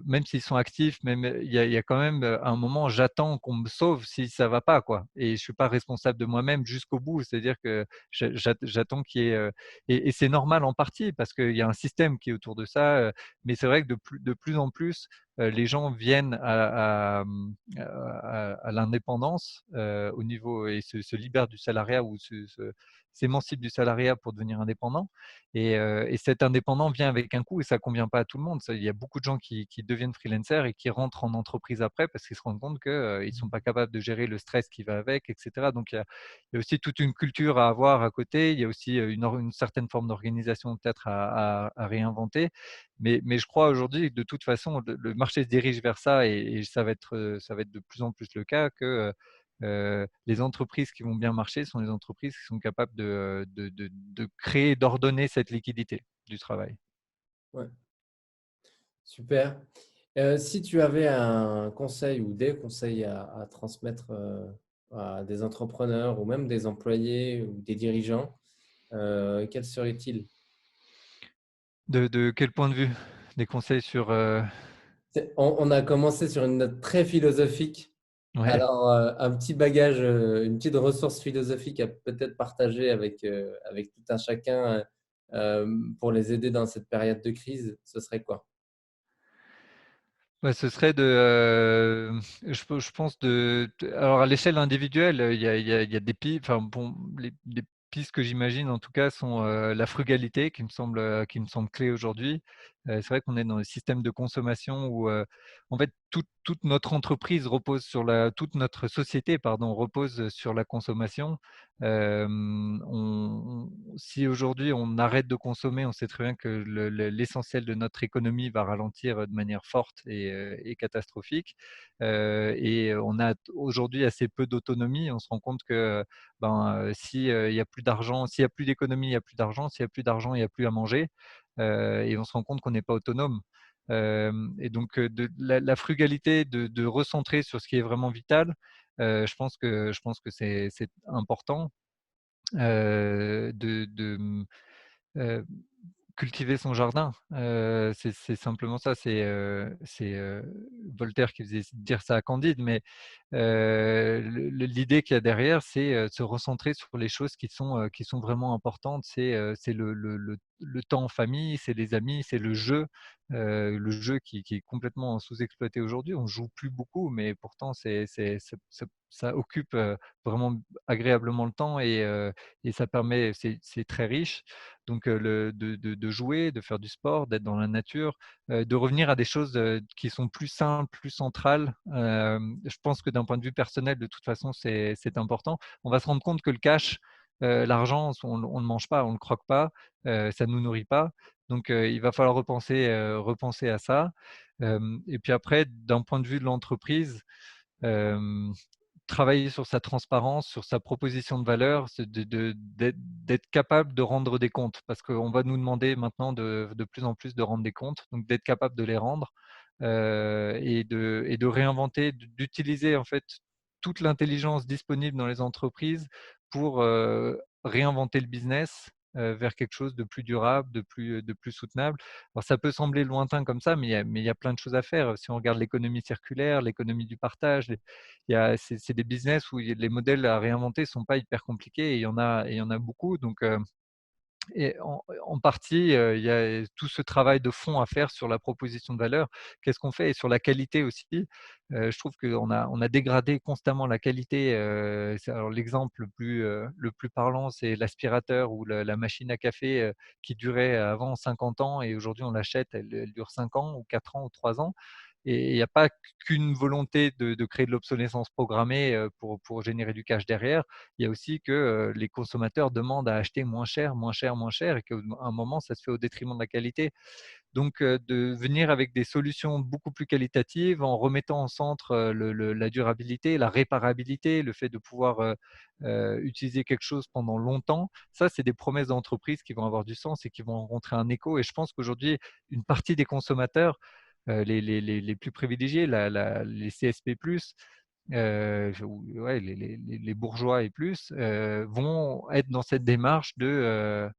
même s'ils sont actifs, même il y a quand même un moment, j'attends qu'on me sauve si ça va pas, quoi. Et je suis pas responsable de moi-même jusqu'au bout. C'est-à-dire que j'attends qu'il y ait, et c'est normal en partie parce qu'il y a un système qui est autour de ça. Mais c'est vrai que de plus en plus, les gens viennent à l'indépendance au niveau et se libèrent du salariat ou s'émancipent du salariat pour devenir indépendant. Et cet indépendant vient avec un coût et ça ne convient pas à tout le monde. Il y a beaucoup de gens qui deviennent freelancers et qui rentrent en entreprise après parce qu'ils se rendent compte qu'ils ne sont pas capables de gérer le stress qui va avec, etc. Donc il y a aussi toute une culture à avoir à côté. Il y a aussi une certaine forme d'organisation peut-être à réinventer. Mais je crois aujourd'hui que de toute façon, le marché se dirige vers ça et ça va être de plus en plus le cas que les entreprises qui vont bien marcher sont les entreprises qui sont capables de créer, d'ordonner cette liquidité du travail. Ouais, super. Si tu avais un conseil ou des conseils à transmettre à des entrepreneurs ou même des employés ou des dirigeants, quels seraient-ils? De quel point de vue? Des conseils sur… On a commencé sur une note très philosophique. Ouais. Alors, un petit bagage, une petite ressource philosophique à peut-être partager avec tout un chacun pour les aider dans cette période de crise, ce serait quoi? Ouais, ce serait je pense alors à l'échelle individuelle, il y a des pistes, enfin bon, les pistes que j'imagine en tout cas sont la frugalité qui me semble clé aujourd'hui. C'est vrai qu'on est dans un système de consommation où en fait toute notre entreprise repose sur toute notre société pardon repose sur la consommation. Si aujourd'hui on arrête de consommer, on sait très bien que l'essentiel de notre économie va ralentir de manière forte et catastrophique. Et on a aujourd'hui assez peu d'autonomie. On se rend compte que si il y a plus d'argent, s'il y a plus d'économie, il y a plus d'argent. S'il y a plus d'argent, il y a plus à manger. Et on se rend compte qu'on n'est pas autonome. Et donc, la frugalité, de recentrer sur ce qui est vraiment vital, je pense que c'est important de cultiver son jardin. C'est simplement ça. C'est Voltaire qui faisait dire ça à Candide, mais l'idée qu'il y a derrière, c'est de se recentrer sur les choses qui sont vraiment importantes. C'est le temps en famille, c'est les amis, c'est le jeu qui est complètement sous-exploité aujourd'hui. On joue plus beaucoup, mais pourtant ça occupe vraiment agréablement le temps et ça permet, c'est très riche. Donc de jouer, de faire du sport, d'être dans la nature, de revenir à des choses qui sont plus simples, plus centrales. Je pense que d'un point de vue personnel, de toute façon, c'est important. On va se rendre compte que le cash, l'argent, on ne le mange pas, on ne le croque pas, ça ne nous nourrit pas. Donc il va falloir repenser à ça. Et puis après, d'un point de vue de l'entreprise, travailler sur sa transparence, sur sa proposition de valeur, c'est d'être capable de rendre des comptes, parce qu'on va nous demander maintenant de plus en plus de rendre des comptes, donc d'être capable de les rendre et de réinventer, d'utiliser en fait toute l'intelligence disponible dans les entreprises pour réinventer le business vers quelque chose de plus durable, de plus soutenable. Alors ça peut sembler lointain comme ça, mais il y a plein de choses à faire. Si on regarde l'économie circulaire, l'économie du partage, c'est des business où les modèles à réinventer ne sont pas hyper compliqués et il y en a beaucoup. Donc, et en partie, il y a tout ce travail de fond à faire sur la proposition de valeur. Qu'est-ce qu'on fait? Et sur la qualité aussi. Je trouve qu'on a dégradé constamment la qualité. Alors l'exemple le plus parlant, c'est l'aspirateur ou la machine à café qui durait avant 50 ans et aujourd'hui on l'achète, elle dure 5 ans ou 4 ans ou 3 ans. Et il n'y a pas qu'une volonté de créer de l'obsolescence programmée pour générer du cash derrière. Il y a aussi que les consommateurs demandent à acheter moins cher, moins cher, moins cher, et qu'à un moment, ça se fait au détriment de la qualité. Donc, de venir avec des solutions beaucoup plus qualitatives en remettant au centre la durabilité, la réparabilité, le fait de pouvoir utiliser quelque chose pendant longtemps, ça, c'est des promesses d'entreprise qui vont avoir du sens et qui vont rencontrer un écho. Et je pense qu'aujourd'hui, une partie des consommateurs, les plus privilégiés, les CSP+, ouais, les bourgeois et plus, vont être dans cette démarche de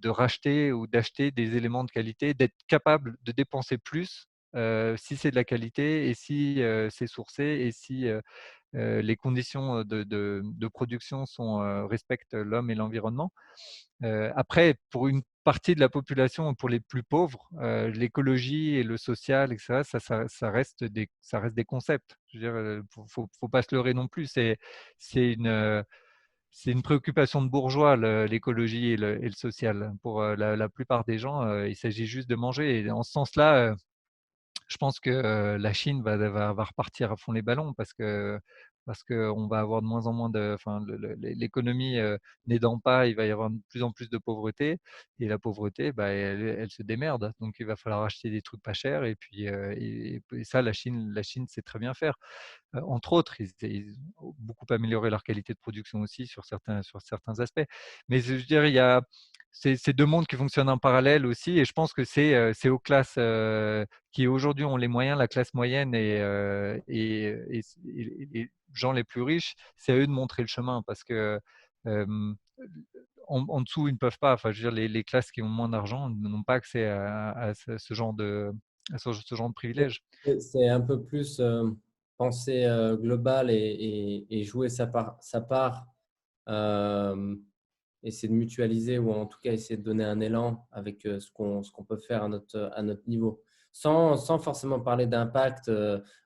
racheter ou d'acheter des éléments de qualité, d'être capable de dépenser plus si c'est de la qualité et si c'est sourcé et si les conditions de production respectent l'homme et l'environnement. Après, pour une partie de la population, pour les plus pauvres, l'écologie et le social, etc., ça reste des concepts. Je veux dire, faut pas se leurrer non plus. C'est une, euh, c'est une préoccupation de bourgeois, l'écologie et le social. Pour la plupart des gens, il s'agit juste de manger. Et en ce sens-là, je pense que la Chine va repartir à fond les ballons parce qu'on va avoir de moins en moins enfin, l'économie n'aidant pas, il va y avoir de plus en plus de pauvreté et la pauvreté, elle se démerde. Donc il va falloir acheter des trucs pas chers et puis et ça, la Chine sait très bien faire. Entre autres, ils ont beaucoup amélioré leur qualité de production aussi sur certains aspects. Mais je veux dire, il y a ces 2 mondes qui fonctionnent en parallèle aussi et je pense que c'est aux classes, qui aujourd'hui ont les moyens, la classe moyenne et les gens les plus riches, c'est à eux de montrer le chemin parce que, hem, en dessous, ils ne peuvent pas. Enfin, je veux dire, les classes qui ont moins d'argent n'ont pas accès à ce genre de privilèges. C'est un peu plus penser global et jouer sa part, euh, essayer de mutualiser ou en tout cas essayer de donner un élan avec ce qu'on peut faire à notre niveau. Sans forcément parler d'impact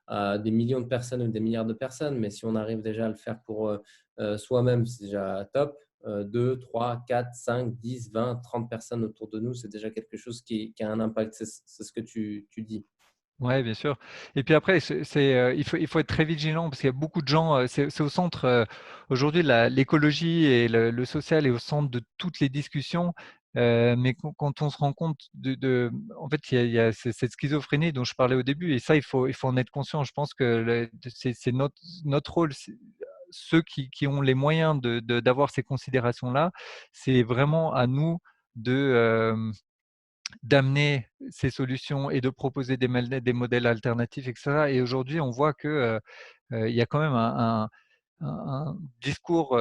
à des millions de personnes ou des milliards de personnes, mais si on arrive déjà à le faire pour soi-même, c'est déjà top. 2, 3, 4, 5, 10, 20, 30 personnes autour de nous, c'est déjà quelque chose qui a un impact. C'est ce que tu dis. Ouais, bien sûr. Et puis après, il faut être très vigilant parce qu'il y a beaucoup de gens. C'est au centre aujourd'hui. L'écologie et le social est au centre de toutes les discussions. Mais quand on se rend compte en fait, il y a cette schizophrénie dont je parlais au début. Et ça, il faut en être conscient. Je pense que c'est notre rôle. Ceux qui ont les moyens d'avoir ces considérations-là, c'est vraiment à nous de d'amener ces solutions et de proposer des modèles alternatifs, etc. Et aujourd'hui, on voit que il y a quand même un discours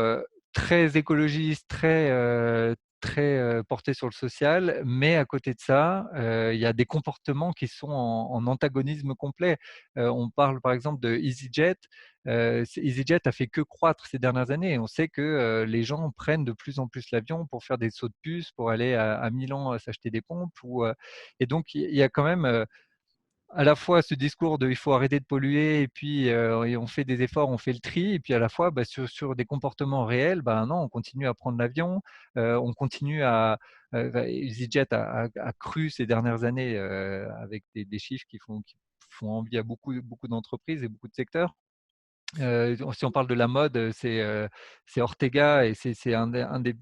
très écologiste, très porté sur le social, mais à côté de ça, il y a des comportements qui sont en antagonisme complet. On parle par exemple de EasyJet. EasyJet a fait que croître ces dernières années. Et on sait que les gens prennent de plus en plus l'avion pour faire des sauts de puce, pour aller à Milan s'acheter des pompes. Et donc, il y a quand même à la fois ce discours de il faut arrêter de polluer et puis et on fait des efforts, on fait le tri, et puis à la fois sur des comportements réels, non, on continue à prendre l'avion, on continue EasyJet a cru ces dernières années avec des chiffres qui font envie à beaucoup d'entreprises et beaucoup de secteurs. Si on parle de la mode, c'est Ortega et c'est un des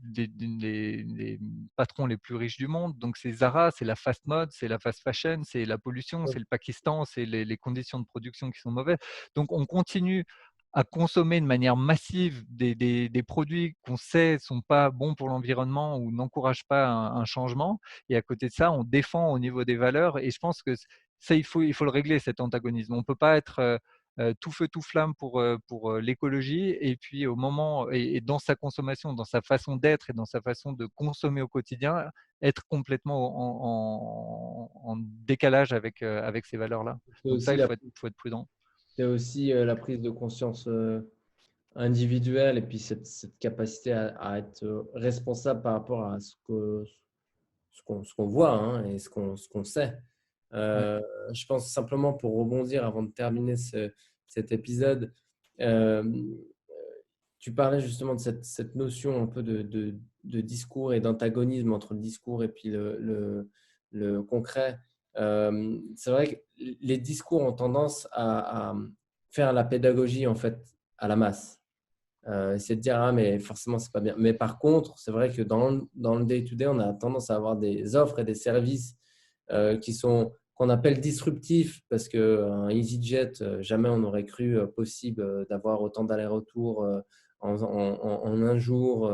patrons les plus riches du monde. Donc c'est Zara, c'est la fast mode, c'est la fast fashion, c'est la pollution, c'est le Pakistan, c'est les conditions de production qui sont mauvaises. Donc on continue à consommer de manière massive des produits qu'on sait ne sont pas bons pour l'environnement ou n'encouragent pas un changement. Et à côté de ça, on défend au niveau des valeurs. Et je pense que ça, il faut le régler, cet antagonisme. On ne peut pas être tout feu tout flamme pour l'écologie, et puis au moment et dans sa consommation, dans sa façon d'être et dans sa façon de consommer au quotidien, être complètement en décalage avec ces valeurs-là. C'est Donc ça, aussi il faut être prudent. la prise de conscience individuelle et puis cette capacité à être responsable par rapport à ce qu'on voit, hein, et ce qu'on sait. Ouais. Euh, je pense simplement pour rebondir avant de terminer cet épisode, euh, tu parlais justement de cette notion un peu de discours et d'antagonisme entre le discours et puis le concret. C'est vrai que les discours ont tendance à faire la pédagogie en fait à la masse. C'est de dire, ah, mais forcément, c'est pas bien. Mais par contre, c'est vrai que dans le day-to-day, on a tendance à avoir des offres et des services qu'on appelle disruptifs parce qu'un EasyJet, jamais on n'aurait cru possible d'avoir autant d'allers-retours en un jour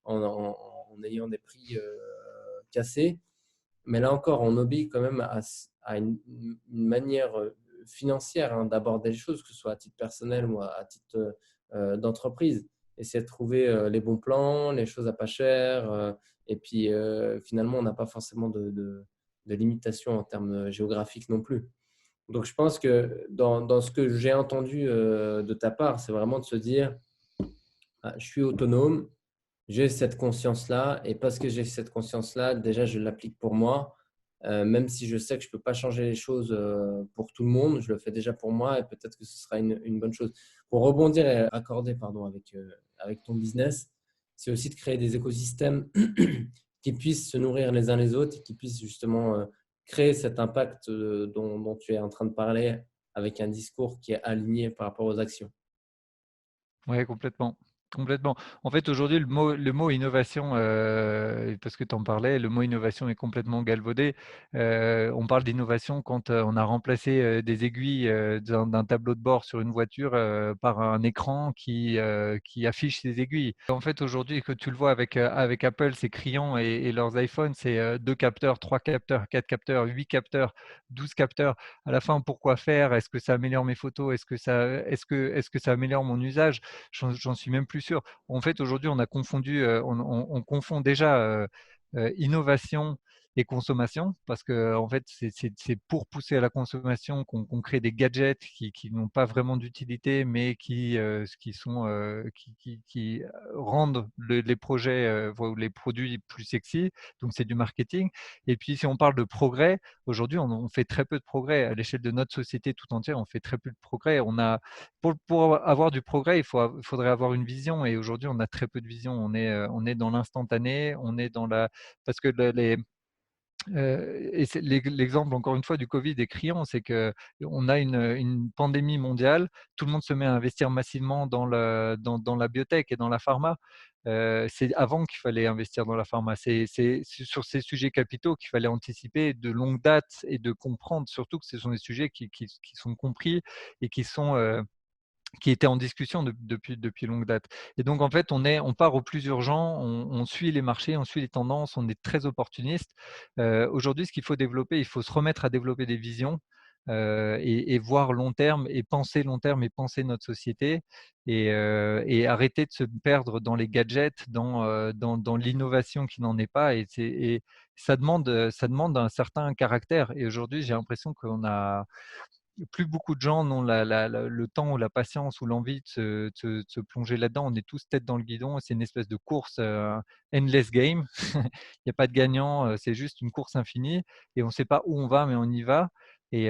en ayant des prix cassés. Mais là encore, on obéit quand même à une manière financière, hein, d'aborder les choses, que ce soit à titre personnel ou à titre d'entreprise. Essayer de trouver les bons plans, les choses à pas cher. Et puis finalement, on n'a pas forcément de limitation en termes géographiques non plus. Donc je pense que dans ce que j'ai entendu de ta part, c'est vraiment de se dire, ah, je suis autonome, j'ai cette conscience-là, et parce que j'ai cette conscience-là, déjà, je l'applique pour moi. Même si je sais que je ne peux pas changer les choses pour tout le monde, je le fais déjà pour moi, et peut-être que ce sera une bonne chose. Pour rebondir et accorder pardon, avec ton business, c'est aussi de créer des écosystèmes qui puissent se nourrir les uns les autres et qui puissent justement créer cet impact dont tu es en train de parler, avec un discours qui est aligné par rapport aux actions. Oui, complètement. Complètement. En fait, aujourd'hui, le mot innovation, parce que tu en parlais, le mot innovation est complètement galvaudé. On parle d'innovation quand on a remplacé des aiguilles d'un tableau de bord sur une voiture par un écran qui affiche ces aiguilles. En fait, aujourd'hui, que tu le vois avec Apple, c'est criant, et leurs iPhones, c'est 2 capteurs, 3 capteurs, 4 capteurs, 8 capteurs, 12 capteurs. À la fin, pourquoi faire? Est-ce que ça améliore mes photos? Est-ce que ça améliore mon usage? J'en suis même plus sûr. En fait, aujourd'hui, on confond déjà innovation et consommation, parce que en fait, c'est pour pousser à la consommation qu'on crée des gadgets qui n'ont pas vraiment d'utilité, mais qui rendent les projets ou les produits plus sexy. Donc, c'est du marketing. Et puis, si on parle de progrès, aujourd'hui, on fait très peu de progrès à l'échelle de notre société tout entière. On fait très peu de progrès. Pour avoir du progrès, il faudrait avoir une vision. Et aujourd'hui, on a très peu de vision. On est dans l'instantané. On est dans la parce que et l'exemple encore une fois du Covid est criant, c'est que on a une pandémie mondiale, tout le monde se met à investir massivement dans la biotech et dans la pharma. C'est avant qu'il fallait investir dans la pharma. C'est sur ces sujets capitaux qu'il fallait anticiper de longue date et de comprendre surtout que ce sont des sujets qui sont compris et qui étaient en discussion depuis longue date. Et donc, en fait, on part au plus urgent, on suit les marchés, on suit les tendances, on est très opportuniste. Aujourd'hui, ce qu'il faut développer, il faut se remettre à développer des visions et voir long terme et penser notre société et arrêter de se perdre dans les gadgets, dans l'innovation qui n'en est pas. Et ça demande un certain caractère. Et aujourd'hui, j'ai l'impression qu'on a plus beaucoup de gens n'ont le temps ou la patience ou l'envie de se plonger là-dedans. On est tous tête dans le guidon. C'est une espèce de course endless game. Il n'y a pas de gagnant. C'est juste une course infinie et on ne sait pas où on va, mais on y va. Et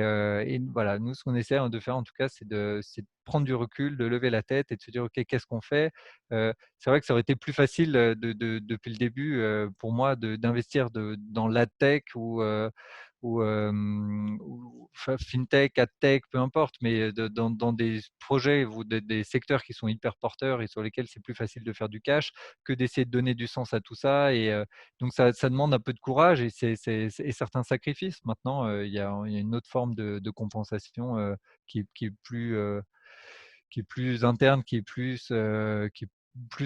voilà, nous, ce qu'on essaie de faire, en tout cas, c'est de prendre du recul, de lever la tête et de se dire, OK, qu'est-ce qu'on fait. C'est vrai que ça aurait été plus facile depuis le début pour moi d'investir dans la tech ou fintech, adtech, peu importe, mais dans des projets ou des secteurs qui sont hyper porteurs et sur lesquels c'est plus facile de faire du cash que d'essayer de donner du sens à tout ça. Et donc, ça demande un peu de courage et certains sacrifices. Maintenant, il y a une autre forme de compensation qui est plus interne, qui est plus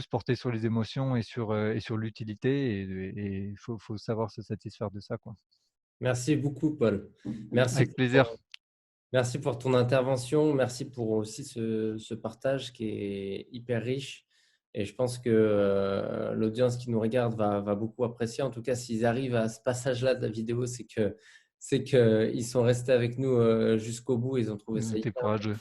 portée sur les émotions et sur l'utilité. Et il faut savoir se satisfaire de ça, quoi. Merci beaucoup, Paul. Merci Avec plaisir. merci pour ton intervention. Merci pour aussi ce partage qui est hyper riche. Et je pense que l'audience qui nous regarde va beaucoup apprécier. En tout cas, s'ils arrivent à ce passage-là de la vidéo, c'est qu'ils sont restés avec nous jusqu'au bout. Ils ont trouvé ça T'es hyper courageux.